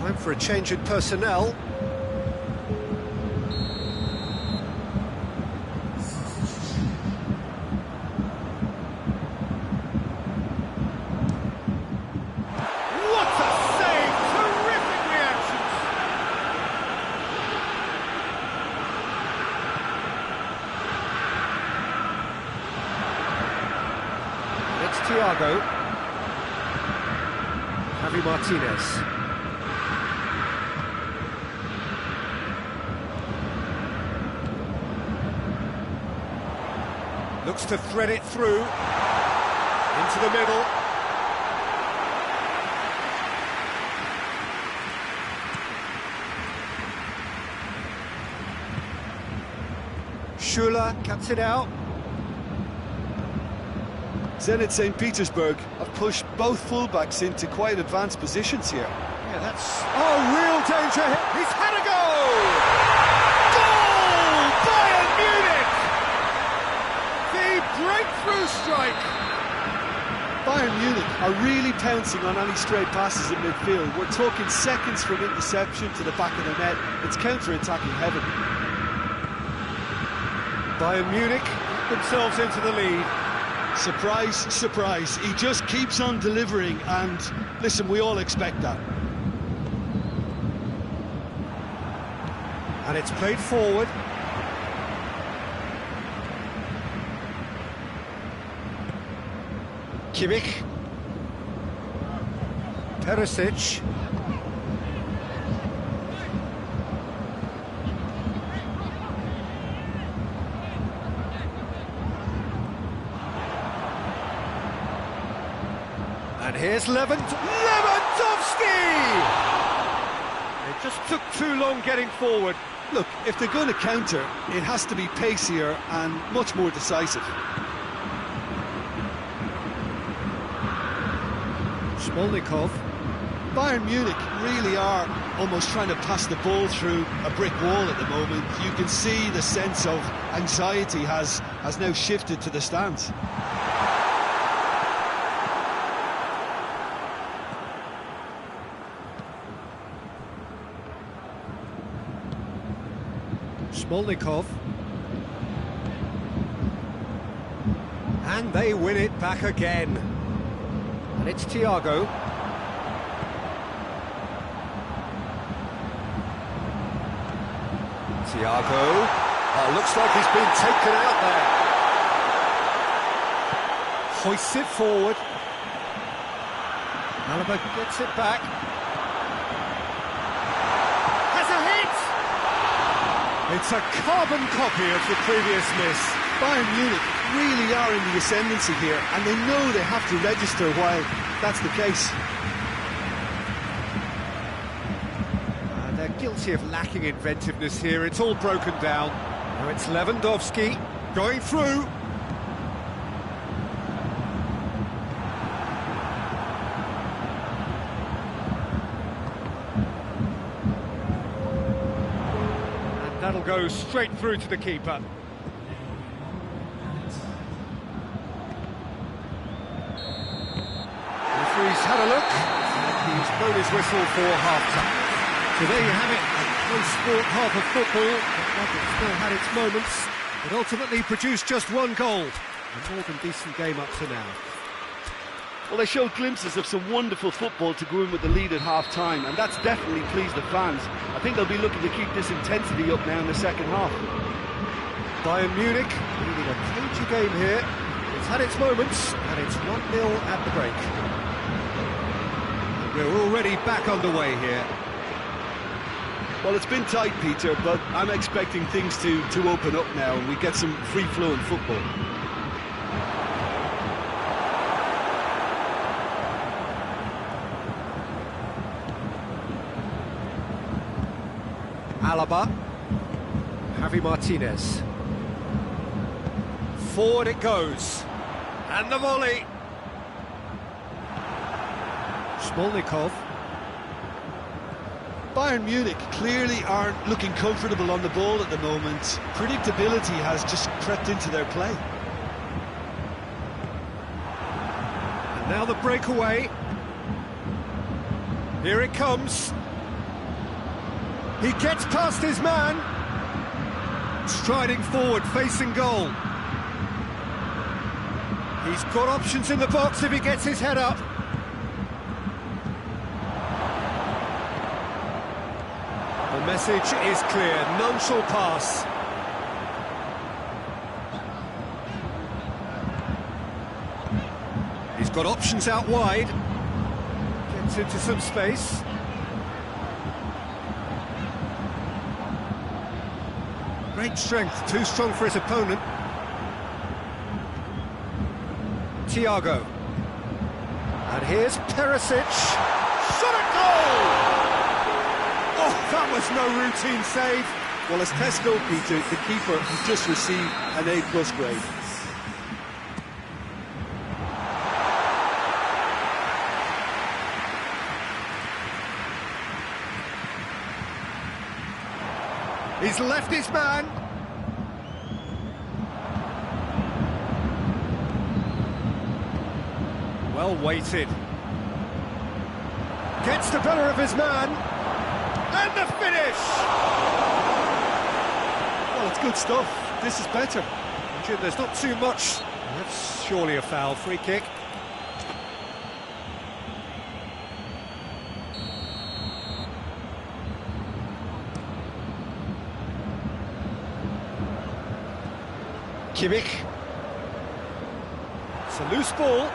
Time for a change in personnel. What a save! Terrific reactions! It's Thiago. Javi Martinez. Looks to thread it through into the middle. Schuler cuts it out. Zenit St. Petersburg have pushed both fullbacks into quite advanced positions here. Yeah, that's... Oh, real danger here. He's had a goal! Goal! Bayern Munich! The breakthrough strike! Bayern Munich are really pouncing on any stray passes in midfield. We're talking seconds from interception to the back of the net. It's counter-attacking heaven. Bayern Munich themselves into the lead. Surprise, surprise. He just keeps on delivering, and listen, we all expect that. And it's played forward. Kimmich. Perisic. And here's Lewandowski! It just took too long getting forward. Look, if they're going to counter, it has to be pacier and much more decisive. Smolnikov. Bayern Munich really are almost trying to pass the ball through a brick wall at the moment. You can see the sense of anxiety has now shifted to the stands. Smolnikov. And they win it back again. And it's Thiago. Thiago. Oh, looks like he's been taken out there. Hoists it forward. Alaba gets it back. Has a hit! It's a carbon copy of the previous miss. Bayern Munich really are in the ascendancy here, and they know they have to register while that's the case. They're guilty of lacking inventiveness here. It's all broken down. Now it's Lewandowski going through. And that'll go straight through to the keeper. Referee's had a look, and he's blown his whistle for half-time. So there you have it, a close sport half of football, but one that still had its moments, but ultimately produced just one goal. A more than decent game up to now. Well, they showed glimpses of some wonderful football to go in with the lead at half-time, and that's definitely pleased the fans. I think they'll be looking to keep this intensity up now in the second half. Bayern Munich leading a cagey game here. It's had its moments, and it's 1-0 at the break. We're already back underway here. Well, it's been tight, Peter, but I'm expecting things to open up now and we get some free-flowing football. Alaba. Javi Martinez. Forward it goes. And the volley. Smolnikov. Bayern Munich clearly aren't looking comfortable on the ball at the moment. Predictability has just crept into their play. And now the breakaway. Here it comes. He gets past his man. Striding forward, facing goal. He's got options in the box if he gets his head up. The message is clear, none shall pass. He's got options out wide. Gets into some space. Great strength, too strong for his opponent. Thiago. And here's Perisic. Shot at goal! Oh, that was no routine save. Well, as tests go, Peter, the keeper has just received an A+ grade. He's left his man. Well weighted. Gets the better of his man. And the finish! Well, it's good stuff. This is better. Jim, there's not too much. That's surely a foul. Free kick. Kimmich. It's a loose ball.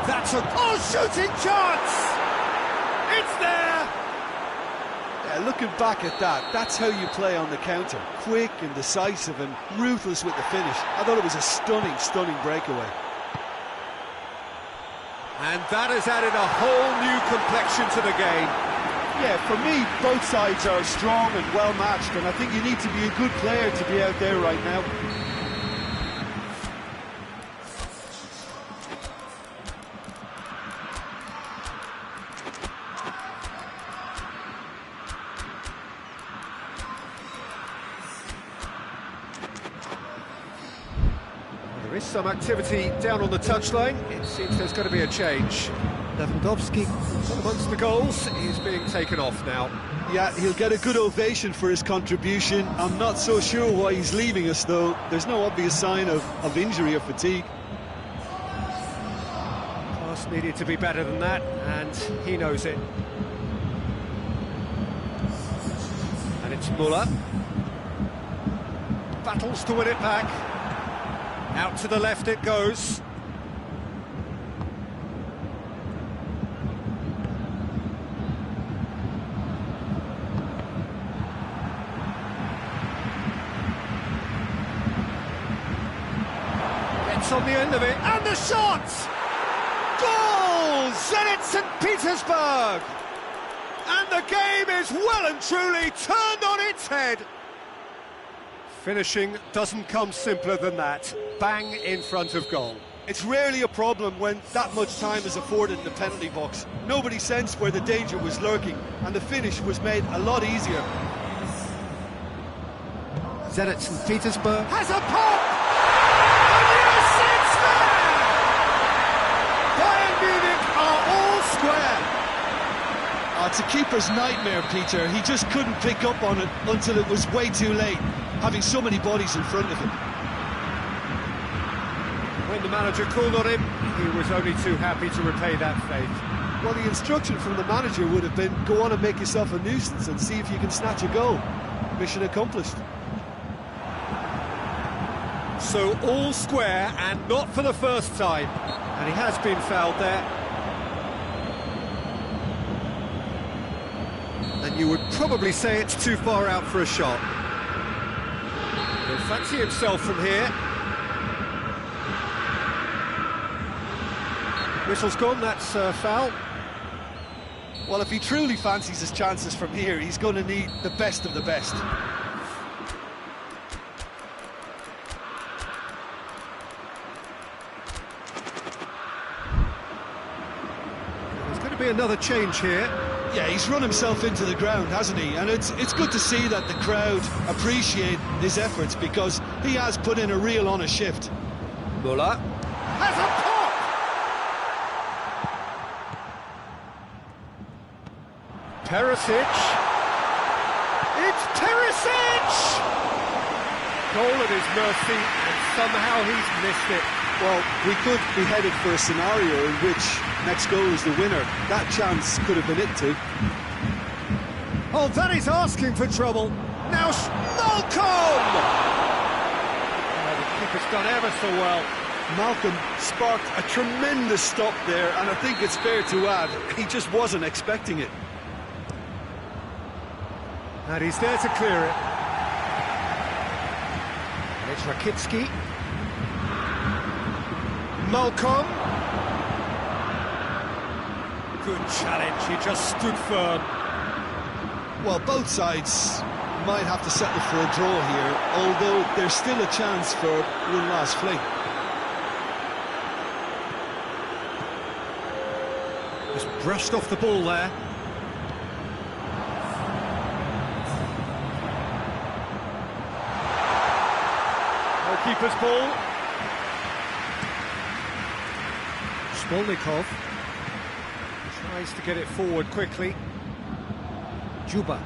That's a shooting chance! It's there! Yeah, looking back at that, that's how you play on the counter. Quick and decisive and ruthless with the finish. I thought it was a stunning, stunning breakaway. And that has added a whole new complexion to the game. Yeah, for me, both sides are strong and well matched, and I think you need to be a good player to be out there right now. There is some activity down on the touchline. It seems there's going to be a change. Lewandowski, amongst the goals, is being taken off now. Yeah, he'll get a good ovation for his contribution. I'm not so sure why he's leaving us, though. There's no obvious sign of injury or fatigue. Pass needed to be better than that, and he knows it. And it's Muller. Battles to win it back. Out to the left it goes. Gets on the end of it, and the shot! Goal! Zenit St. Petersburg! And the game is well and truly turned on its head. Finishing doesn't come simpler than that. Bang in front of goal. It's rarely a problem when that much time is afforded in the penalty box. Nobody sensed where the danger was lurking, and the finish was made a lot easier. Zenit St. Petersburg has a pop! And It's a keeper's nightmare, Peter. He just couldn't pick up on it until it was way too late, having so many bodies in front of him. When the manager called on him, he was only too happy to repay that faith. Well, the instruction from the manager would have been, go on and make yourself a nuisance and see if you can snatch a goal. Mission accomplished. So all square, and not for the first time. And he has been fouled there. And you would probably say it's too far out for a shot. He'll fancy himself from here. Whistle's gone, that's foul. Well, if he truly fancies his chances from here, he's going to need the best of the best. There's going to be another change here. Yeah, he's run himself into the ground, hasn't he? And it's good to see that the crowd appreciate his efforts, because he has put in a real honest shift. Muller has a pop! Perisic! It's Perisic! Goal at his mercy, and somehow he's missed it. Well, we could be headed for a scenario in which next goal is the winner. That chance could have been it too. Oh, that is asking for trouble. Now Malcolm! Oh, the keeper's done ever so well. Malcolm sparked a tremendous stop there, and I think it's fair to add, he just wasn't expecting it. And he's there to clear it. And it's Rakitsky. Malcolm. Good challenge, he just stood firm. Well, both sides might have to settle for a draw here, although there's still a chance for one last fling. Just brushed off the ball there. Keeper's ball. Smolnikov tries to get it forward quickly. Juba.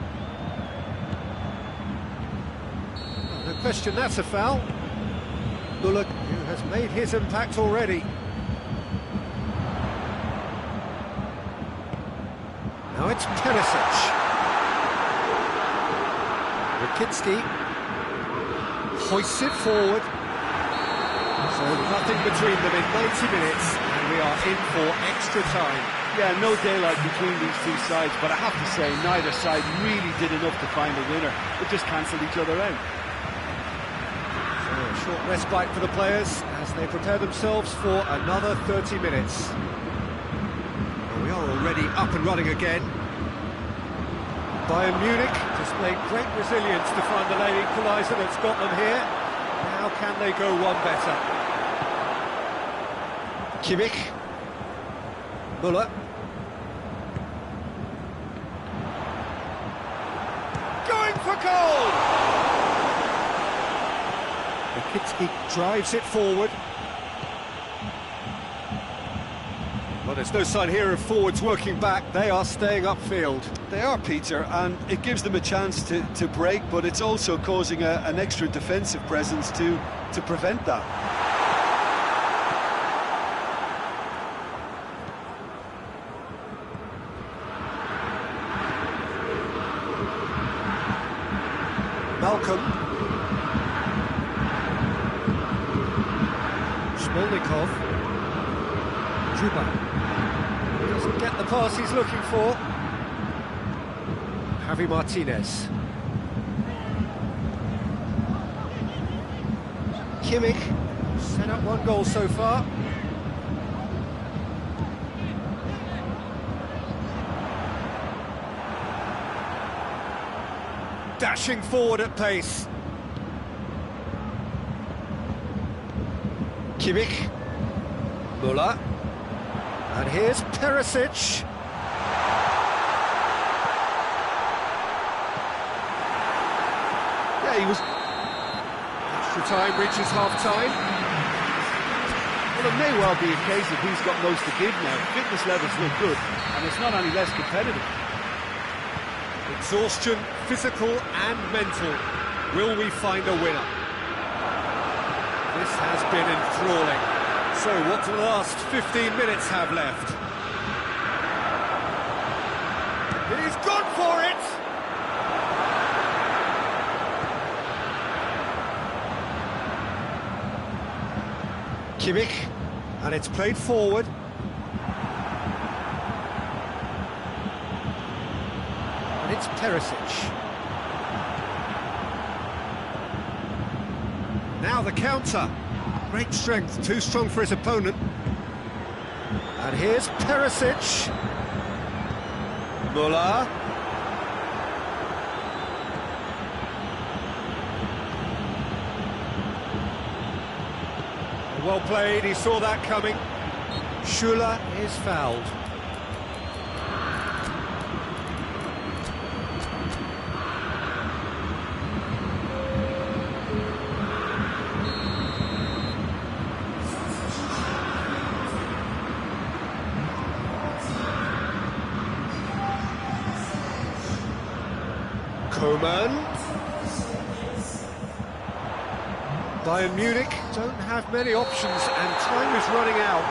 Oh, no question, that's a foul. Bullock, who has made his impact already. Now it's Perisic. Rakitsky hoists it forward. So nothing between them in 90 minutes, and we are in for extra time. Yeah, no daylight between these two sides, but I have to say neither side really did enough to find a winner. It just cancelled each other out. So a short respite for the players as they prepare themselves for another 30 minutes. Well, we are already up and running again. Bayern Munich displayed great resilience to find the late equaliser that's got them here. Now can they go one better? Kimmich. Muller. Going for goal! Rakitsky drives it forward. Well, there's no sign here of forwards working back. They are staying upfield. They are, Peter, and it gives them a chance to break, but it's also causing an extra defensive presence to prevent that. Malcolm. Smolnikov. Juba. Doesn't get the pass he's looking for. Javi Martinez. Kimmich. Set up one goal so far. Dashing forward at pace. Kimmich. Muller. And here's Perisic. Yeah, he was... Extra time reaches half-time. Well, it may well be a case of he's got most to give now. Fitness levels look good, and it's not any less competitive. Exhaustion, physical and mental. Will we find a winner? This has been enthralling. So what do the last 15 minutes have left? He's gone for it! Kimmich, and it's played forward. And it's Perisic. Now the counter. Great strength, too strong for his opponent. And here's Perisic. Muller. Well played, he saw that coming. Schuler is fouled. Coman. Bayern Munich don't have many options and time is running out.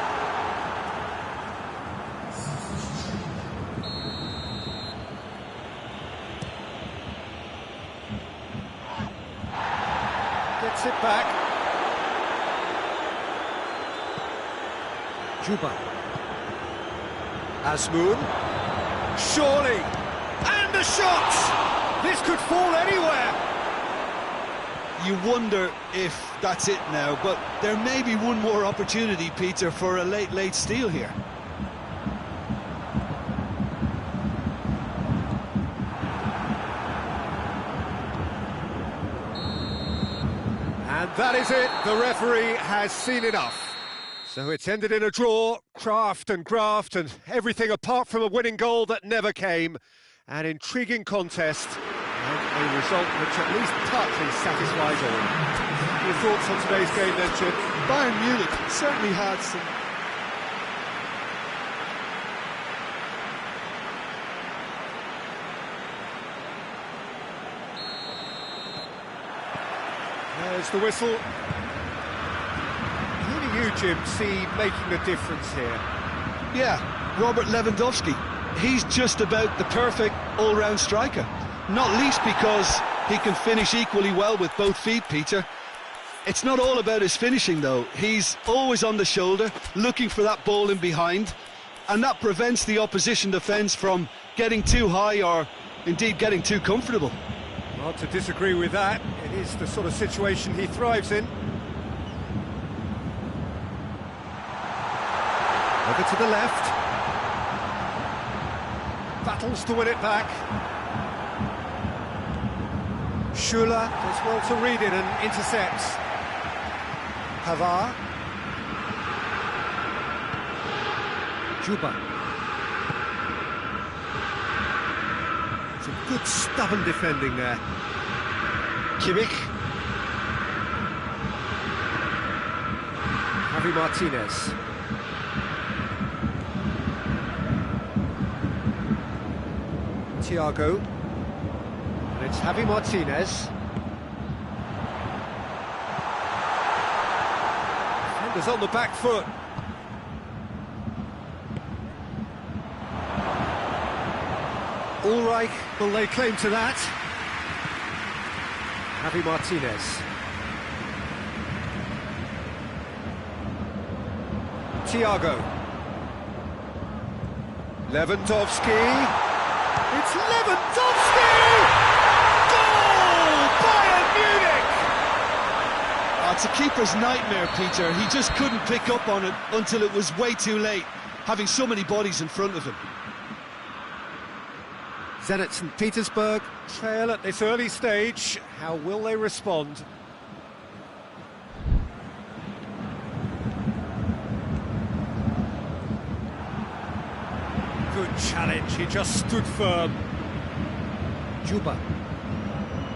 Gets it back. Juba. Azmoun. Surely. And the shot! This could fall anywhere. You wonder if that's it now, but there may be one more opportunity, Peter, for a late steal here. And that is it. The referee has seen enough. So it's ended in a draw, craft and graft and everything apart from a winning goal that never came. An intriguing contest and a result which at least partly satisfies all. Your thoughts on today's game then, Chip? Bayern Munich certainly had some... There's the whistle. Who do you, Jim, see making the difference here? Yeah, Robert Lewandowski. He's just about the perfect all-round striker. Not least because he can finish equally well with both feet, Peter. It's not all about his finishing, though. He's always on the shoulder, looking for that ball in behind, and that prevents the opposition defence from getting too high or, indeed, getting too comfortable. Hard to disagree with that. It is the sort of situation he thrives in. Over to the left. Battles to win it back. Schuller does well to read it and intercepts. Pavard. Juba. Some good stubborn defending there. Kimmich. Javi Martinez. Thiago. And it's Javi Martinez. Defenders on the back foot. Ulreich will lay claim to that. Javi Martinez. Thiago. Lewandowski. It's Lewandowski! Goal! Bayern Munich! Oh, it's a keeper's nightmare, Peter. He just couldn't pick up on it until it was way too late, having so many bodies in front of him. Zenit St. Petersburg trail at this early stage. How will they respond? Good challenge, he just stood firm. Juba.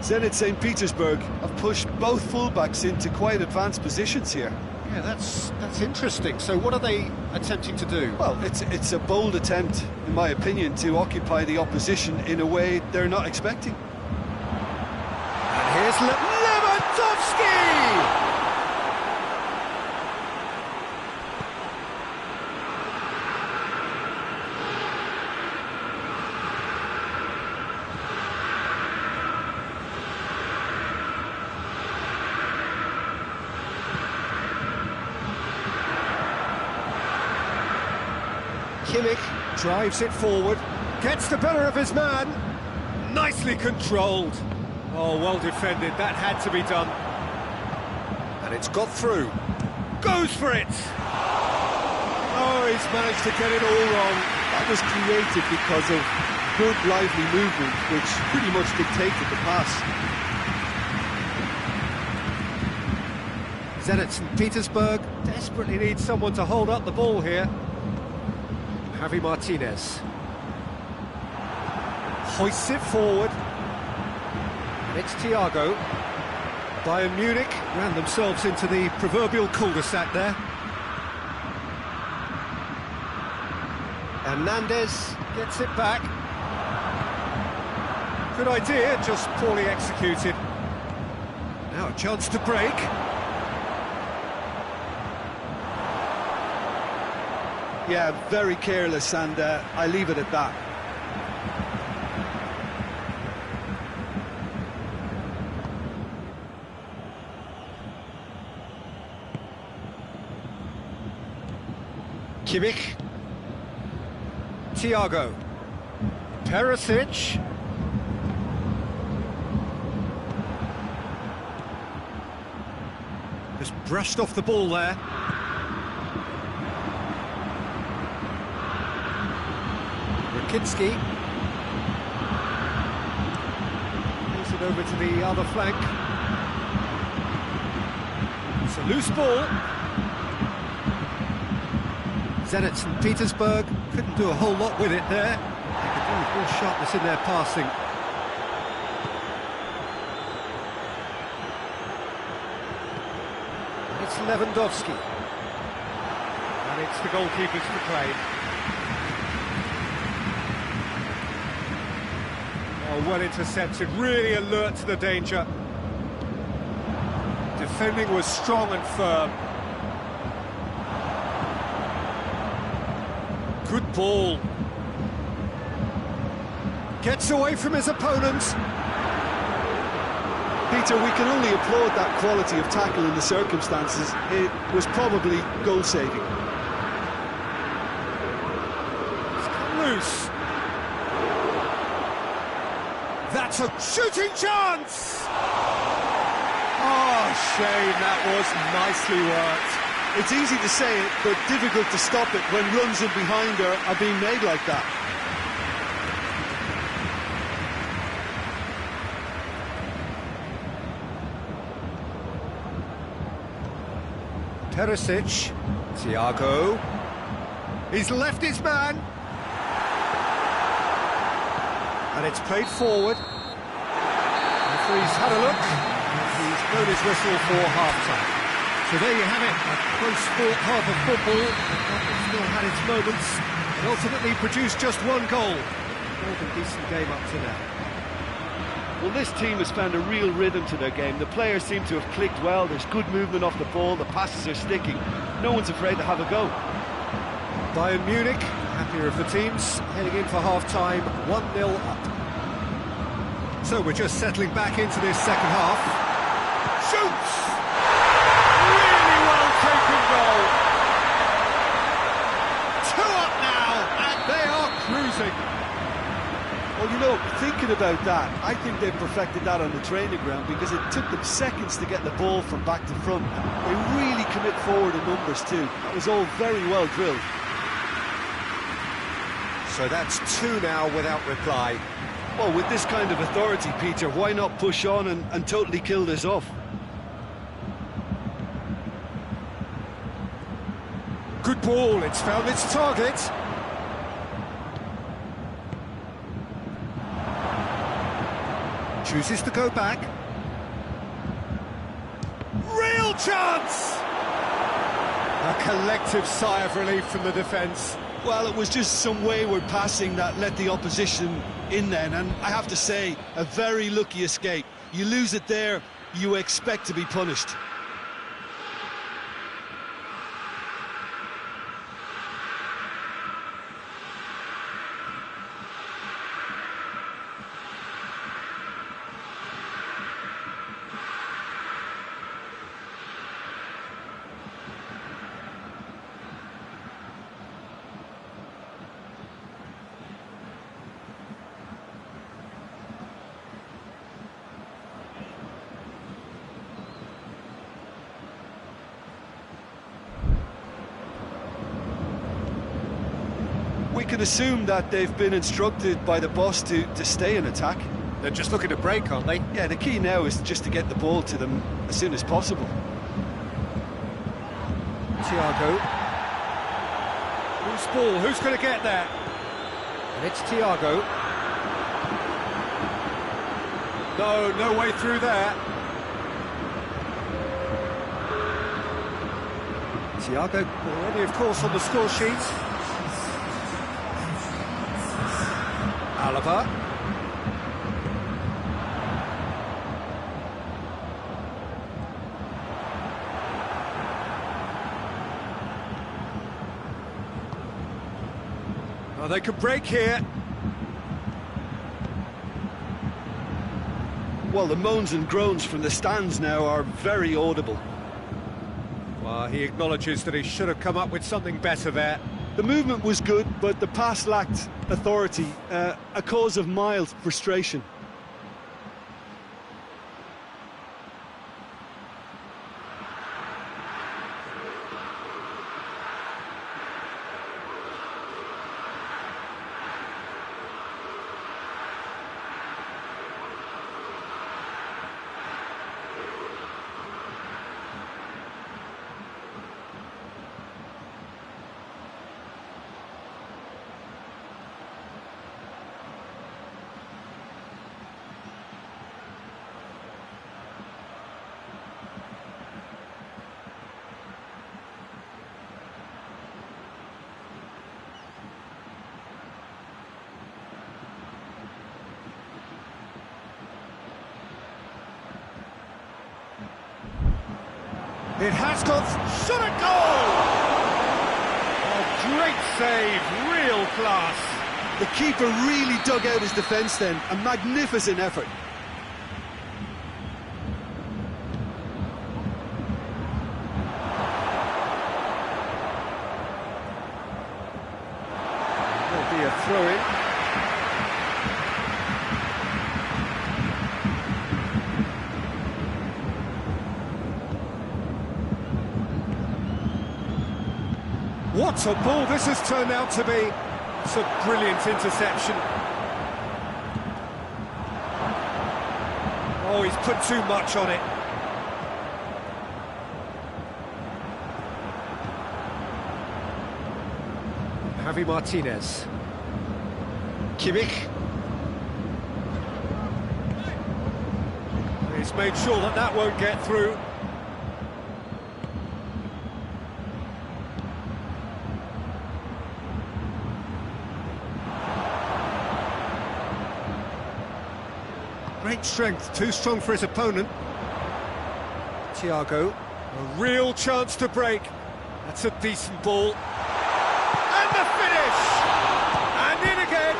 Zenit St. Petersburg have pushed both fullbacks into quite advanced positions here. Yeah, that's interesting. So what are they attempting to do? Well, it's a bold attempt, in my opinion, to occupy the opposition in a way they're not expecting. And here's Lewandowski! Kimmich drives it forward, gets the better of his man, nicely controlled. Oh, well defended, that had to be done. And it's got through, goes for it! Oh, he's managed to get it all wrong. That was created because of good, lively movement, which pretty much dictated the pass. Zenit St. Petersburg desperately needs someone to hold up the ball here. Javi Martinez hoists it forward, and it's Thiago. Bayern Munich ran themselves into the proverbial cul-de-sac there. Hernandez gets it back. Good idea, just poorly executed. Now a chance to break. Yeah, very careless, and I leave it at that. Kimmich. Thiago. Perisic. Just brushed off the ball there. Rakitic. Moves it over to the other flank. It's a loose ball. Zenit St. Petersburg couldn't do a whole lot with it there. They could do with more sharpness in their passing. It's Lewandowski. And it's the goalkeepers to play. Oh, well intercepted, really alert to the danger. Defending was strong and firm. Good ball. Gets away from his opponent. Peter, we can only applaud that quality of tackle in the circumstances. It was probably goal-saving. It's come loose. That's a shooting chance! Oh, shame, that was nicely worked. It's easy to say it, but difficult to stop it when runs in behind are being made like that. Perisic, Thiago, he's left his man, and it's played forward. The referee's had a look, he's blown his whistle for half-time. So there you have it, a close fought half of football, but still had its moments, and ultimately produced just one goal. More than decent game up to now. Well, this team has found a real rhythm to their game. The players seem to have clicked well. There's good movement off the ball. The passes are sticking. No one's afraid to have a go. Bayern Munich, happier of the teams, heading in for half-time, 1-0 up. So we're just settling back into this second half. Shoots! Really well taken goal. 2 up now, and they are cruising. Well, you know, thinking about that, I think they've perfected that on the training ground because it took them seconds to get the ball from back to front. They really commit forward in numbers too. That was all very well drilled. So that's 2 now without reply. Well, with this kind of authority, Peter, why not push on and totally kill this off? Good ball, it's found its target. Chooses to go back. Real chance! A collective sigh of relief from the defence. Well, it was just some wayward passing that let the opposition in then, and I have to say, a very lucky escape. You lose it there, you expect to be punished. We can assume that they've been instructed by the boss to stay in attack. They're just looking to break, aren't they? Yeah, the key now is just to get the ball to them as soon as possible. Thiago. Loose ball, who's going to get there? And it's Thiago. No way through there. Thiago already, of course, on the score sheet. Alaba. Oh, they could break here. Well, the moans and groans from the stands now are very audible. Well, he acknowledges that he should have come up with something better there. The movement was good, but the pass lacked authority, a cause of mild frustration. It has got... shot a goal! Oh, great save, real class. The keeper really dug out his defence then, a magnificent effort. There'll be a throw-in. What a ball this has turned out to be. It's a brilliant interception. Oh, he's put too much on it. Javi Martinez. Kimmich. He's made sure that that won't get through. Great strength, too strong for his opponent. Thiago, a real chance to break. That's a decent ball. And the finish! And in again!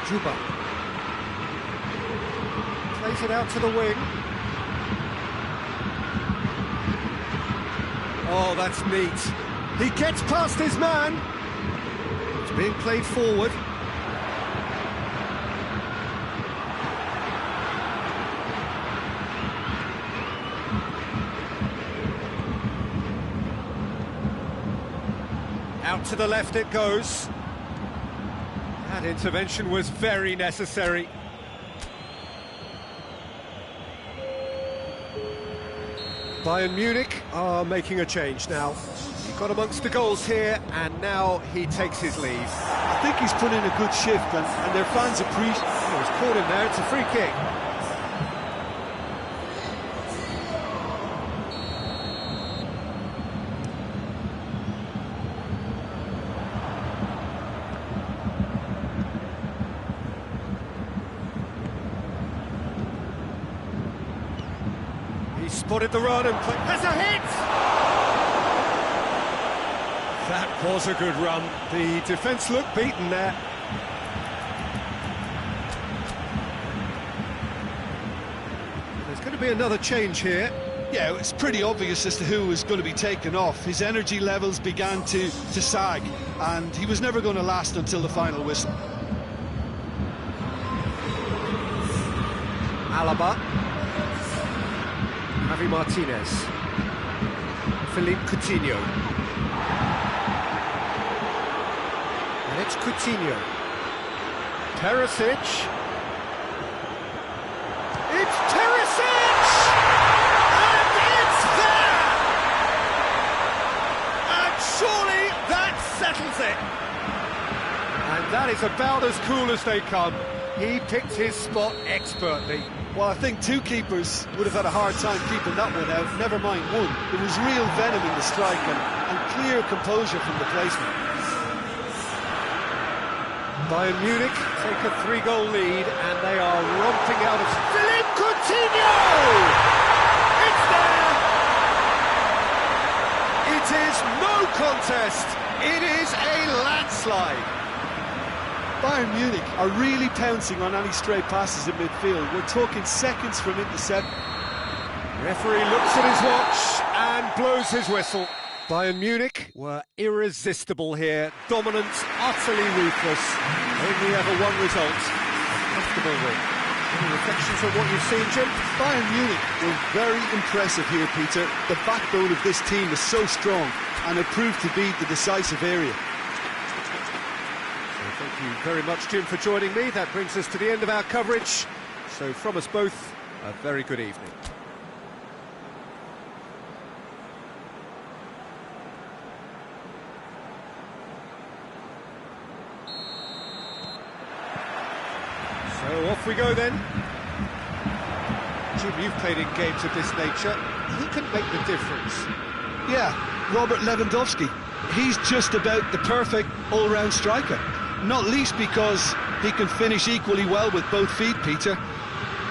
Juba. Plays it out to the wing. Oh, that's neat. He gets past his man. It's being played forward. Out to the left it goes. That intervention was very necessary. Bayern Munich are making a change now. He got amongst the goals here, and now he takes his leave. I think he's put in a good shift, and their fans appreciate... Oh, he's caught him there, it's a free kick. He spotted the run and played... There's a hit! That was a good run. The defence looked beaten there. There's going to be another change here. Yeah, it's pretty obvious as to who was going to be taken off. His energy levels began to sag, and he was never going to last until the final whistle. Alaba. Javi Martinez. Philippe Coutinho. And it's Coutinho. Perisic. It's Perisic! And it's there! And surely that settles it. And that is about as cool as they come. He picked his spot expertly. Well, I think two keepers would have had a hard time keeping that one out, never mind one. There was real venom in the strike and clear composure from the placement. Bayern Munich take a 3-goal lead, and they are romping out of... Philippe Coutinho! It's there! is no contest. It is a landslide. Bayern Munich are really pouncing on any stray passes in midfield. We're talking seconds from intercept. Referee looks at his watch and blows his whistle. Bayern Munich were irresistible here, dominant, utterly ruthless. Only ever one result, a comfortable win. Any reflections on what you've seen, Jim? Bayern Munich were very impressive here, Peter. The backbone of this team is so strong, and it proved to be the decisive area. So thank you very much, Jim, for joining me. That brings us to the end of our coverage. So from us both, a very good evening. So off we go then. Jim, you've played in games of this nature. Who can make the difference? Yeah, Robert Lewandowski. He's just about the perfect all-round striker. Not least because he can finish equally well with both feet, Peter.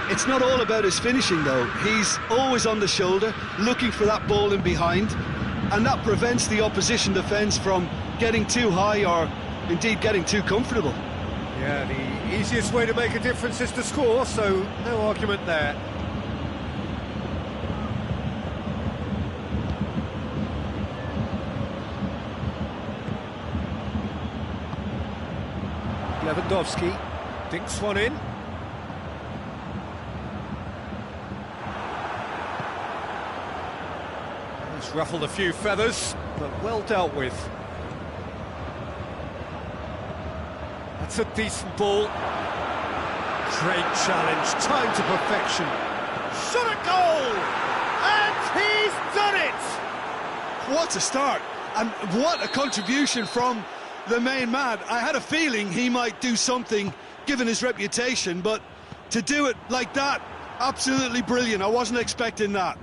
It's not all about his finishing, though. He's always on the shoulder, looking for that ball in behind, and that prevents the opposition defence from getting too high or indeed getting too comfortable. Yeah, the easiest way to make a difference is to score, so no argument there. Lewandowski dinks one in. He's ruffled a few feathers, but well dealt with. That's a decent ball. Great challenge, time to perfection. Shot a goal! And he's done it! What a start, and what a contribution from the main man. I had a feeling he might do something, given his reputation, but to do it like that, absolutely brilliant. I wasn't expecting that.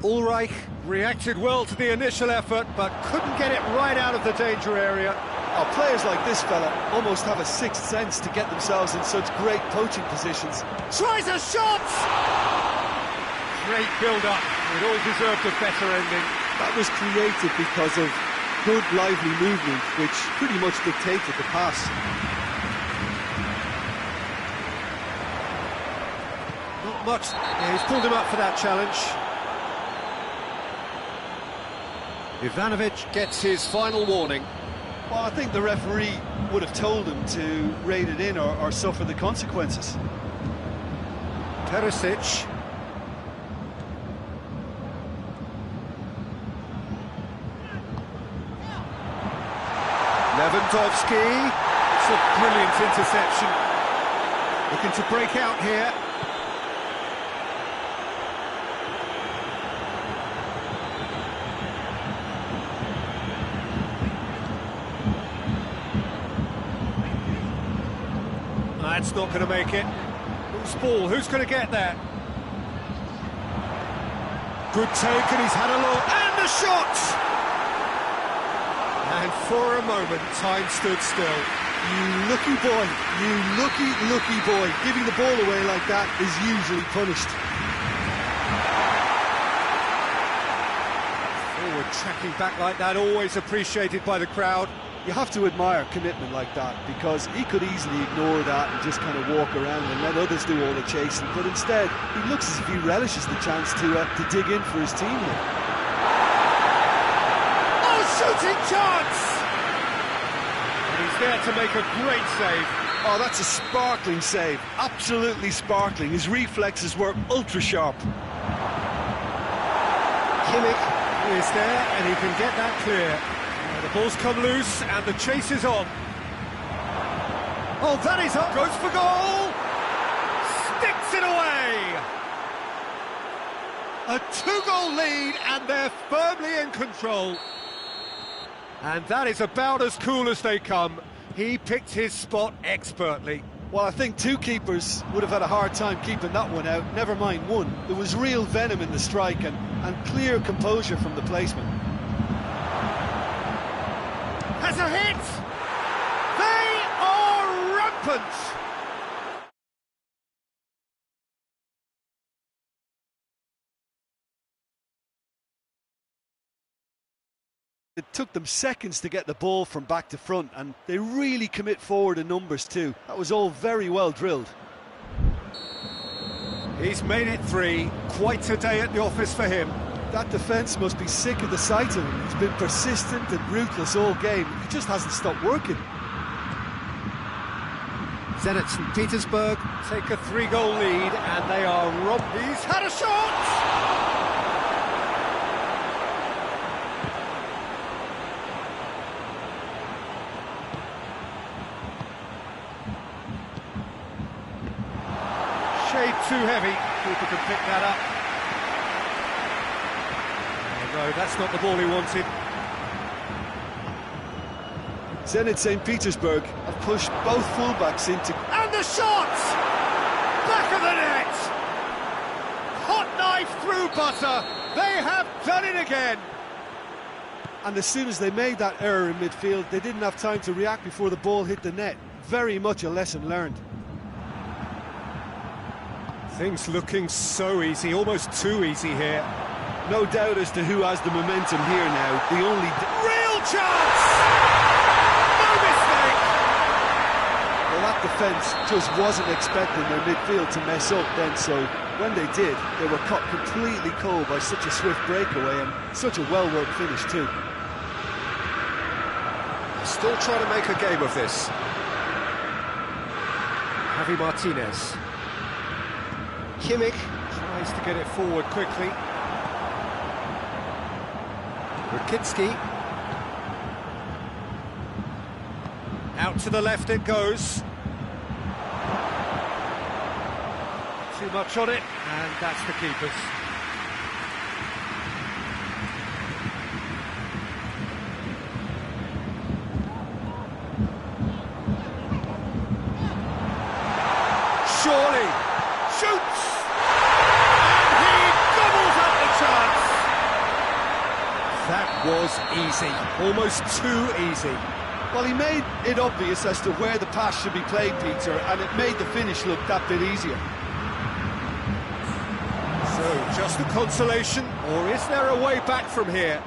Ulreich reacted well to the initial effort, but couldn't get it right out of the danger area. Oh, players like this fella almost have a sixth sense to get themselves in such great poaching positions. Tries a shot! Great build-up. It all deserved a better ending. That was created because of good, lively movement, which pretty much dictated the pass. Not much. Yeah, he's pulled him up for that challenge. Ivanovic gets his final warning. Well, I think the referee would have told him to rate it in or suffer the consequences. Perisic. Lewandowski. It's a brilliant interception. Looking to break out here. That's not going to make it. Loose ball, who's going to get there? Good take, and he's had a look, and the shot! And for a moment, time stood still. You lucky boy, you lucky boy. Giving the ball away like that is usually punished. Forward tracking back like that, always appreciated by the crowd. You have to admire commitment like that, because he could easily ignore that and just kind of walk around and let others do all the chasing, but instead he looks as if he relishes the chance to dig in for his team here. Oh, shooting chance! And he's there to make a great save. Oh, that's a sparkling save, absolutely sparkling. His reflexes were ultra sharp. Kimmich is there, and he can get that clear. The ball's come loose, and the chase is on. Oh, that is up, goes for goal! Sticks it away! A two-goal lead, and they're firmly in control. And that is about as cool as they come. He picked his spot expertly. Well, I think two keepers would have had a hard time keeping that one out, never mind one. There was real venom in the strike and clear composure from the placement. Has a hit! They are rampant! It took them seconds to get the ball from back to front, and they really commit forward in numbers too. That was all very well drilled. He's made it 3. Quite a day at the office for him. That defence must be sick of the sight of him. He's been persistent and ruthless all game. He just hasn't stopped working. Zenit St. Petersburg take a 3-goal lead, and they are robbed. He's had a shot! Shade too heavy. Keeper can pick that up. Oh, no, that's not the ball he wanted. Zenit St. Petersburg have pushed both fullbacks into... And the shot! Back of the net! Hot knife through butter. They have done it again. And as soon as they made that error in midfield, they didn't have time to react before the ball hit the net. Very much a lesson learned. Things looking so easy, almost too easy here. No doubt as to who has the momentum here now. The only... Real chance! No mistake! Well, that defence just wasn't expecting their midfield to mess up then, so when they did, they were caught completely cold by such a swift breakaway and such a well-worked finish too. Still trying to make a game of this. Javi Martinez. Kimmich tries to get it forward quickly. Rakitsky. Out to the left it goes. Too much on it, and that's the keeper's. Surely shoots! And he gobbles up the chance! That was easy, almost too easy. Well, he made it obvious as to where the pass should be played, Peter, and it made the finish look that bit easier. So, just a consolation, or is there a way back from here?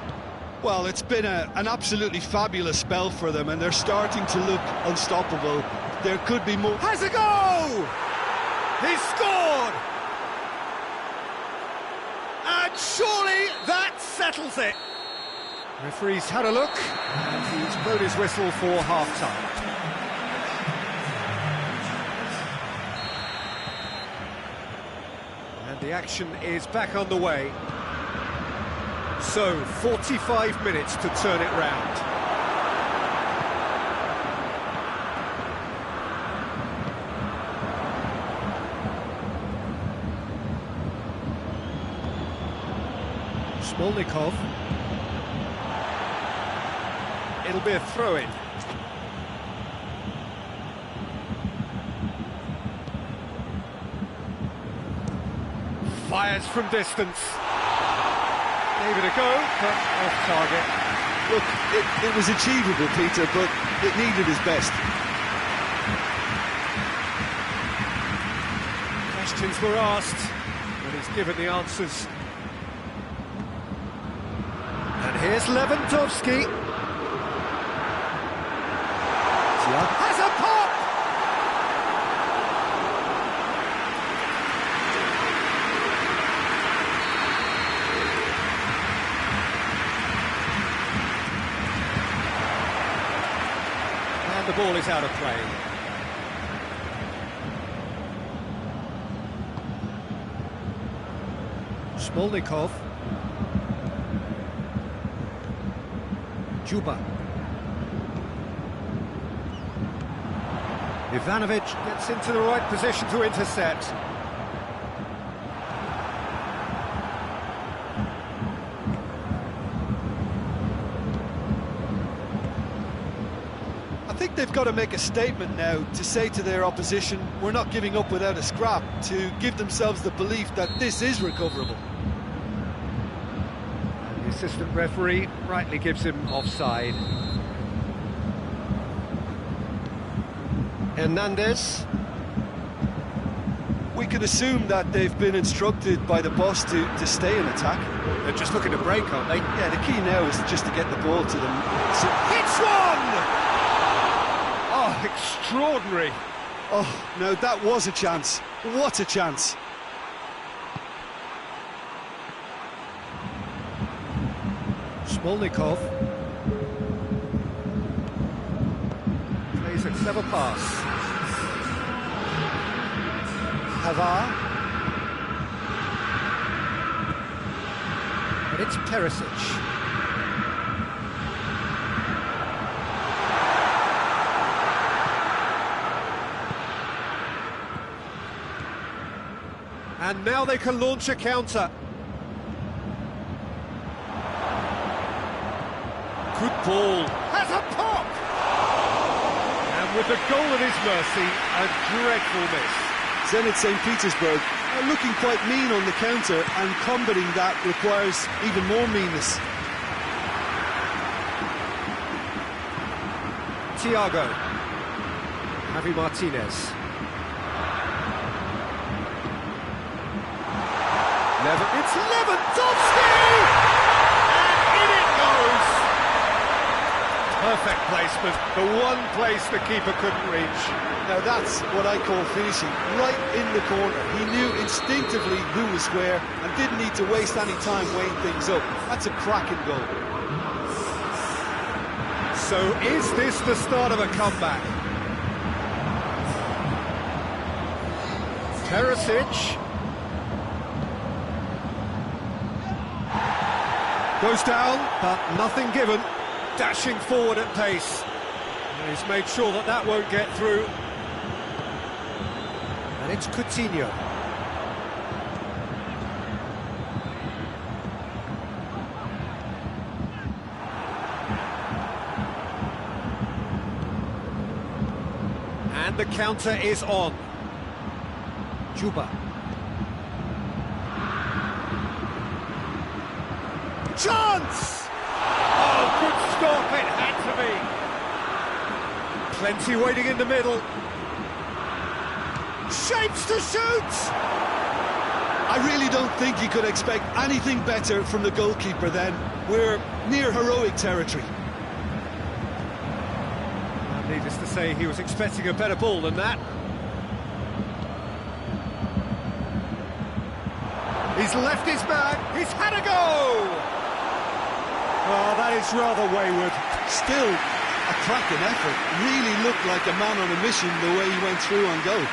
Well, it's been an absolutely fabulous spell for them, and they're starting to look unstoppable. There could be more... Has a go! He's scored! And surely that settles it! Referee's had a look, and he's blown his whistle for half-time. And the action is back on the way. So, 45 minutes to turn it round. Smolnikov. It'll be a throw-in. Fires from distance. Gave it a go, but off target. Look, it was achievable, Peter, but it needed his best. Questions were asked, but he's given the answers. And here's Lewandowski. Has a pop! And the ball is out of play. Smolnikov. Juba. Ivanovic gets into the right position to intercept. I think they've got to make a statement now to say to their opposition, we're not giving up without a scrap, to give themselves the belief that this is recoverable. And the assistant referee rightly gives him offside. Hernandez. We can assume that they've been instructed by the boss to stay in attack. They're just looking to break, aren't they? Yeah, the key now is just to get the ball to them. Hits one! Oh, extraordinary. Oh, no, that was a chance. What a chance. Smolnikov plays a clever pass. Havar. And it's Perisic. And now they can launch a counter. Good ball. Has a pop! And with the goal at his mercy, a dreadful miss. Zenit St. Petersburg are looking quite mean on the counter, and combating that requires even more meanness. Thiago. Javi Martinez. It's Lewandowski! And in it goes! Perfect placement, the one place the keeper couldn't reach. Now that's what I call finishing, right in the corner. He knew instinctively who was where and didn't need to waste any time weighing things up. That's a cracking goal. So is this the start of a comeback? Perisic. Goes down, but nothing given. Dashing forward at pace. And he's made sure that that won't get through. And it's Coutinho. And the counter is on. Juba. Chance! Oh, good stop, it had to be. Plenty waiting in the middle. Shapes to shoot! I really don't think you could expect anything better from the goalkeeper then. We're near heroic territory. Needless to say, he was expecting a better ball than that. He's left his man, he's had a go! Oh, that is rather wayward. Still a cracking effort. Really looked like a man on a mission the way he went through on goal.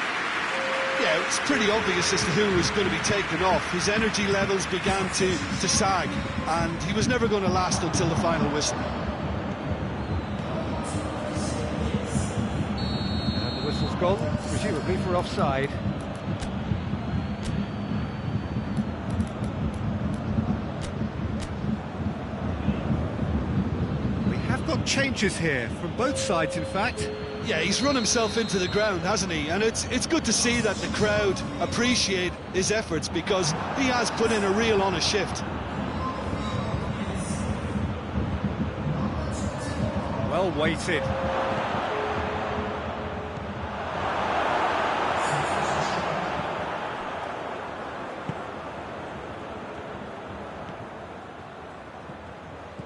Yeah, it's pretty obvious as to who was going to be taken off. His energy levels began to sag, and he was never going to last until the final whistle. And the whistle's gone, presumably for offside. Got changes here from both sides, in fact. Yeah, he's run himself into the ground, hasn't he? And it's good to see that the crowd appreciate his efforts, because he has put in a real honest shift. Well weighted.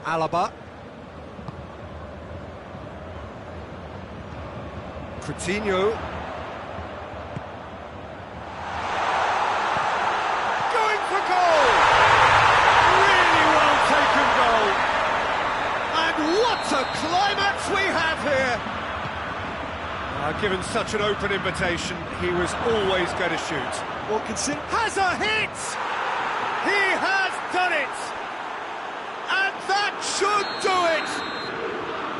Alaba. Coutinho. Going for goal! Really well taken goal. And what a climax we have here! Given such an open invitation, he was always going to shoot. Well, consider... Has a hit! He has done it! And that should do it!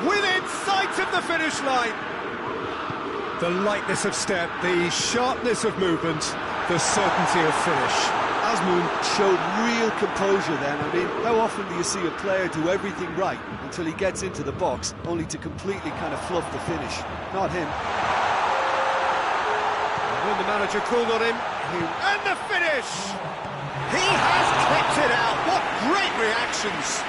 Within sight of the finish line. The lightness of step, the sharpness of movement, the certainty of finish. Azmoun showed real composure then. I mean, how often do you see a player do everything right until he gets into the box, only to completely kind of fluff the finish? Not him. And when the manager called on him, and the finish! He has kept it out. What great reactions!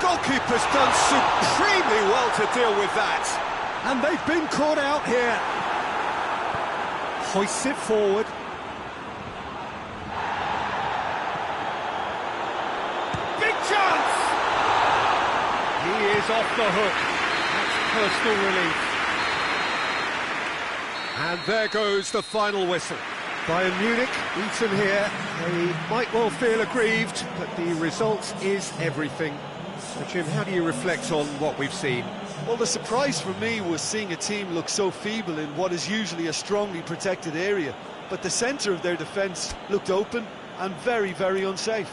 Goalkeeper's done supremely well to deal with that. And they've been caught out here. Hoists it forward. Big chance! He is off the hook. That's personal relief. And there goes the final whistle. Bayern Munich, beaten here. They might well feel aggrieved, but the result is everything. So Jim, how do you reflect on what we've seen? Well, the surprise for me was seeing a team look so feeble in what is usually a strongly protected area. But the centre of their defence looked open and very, very unsafe.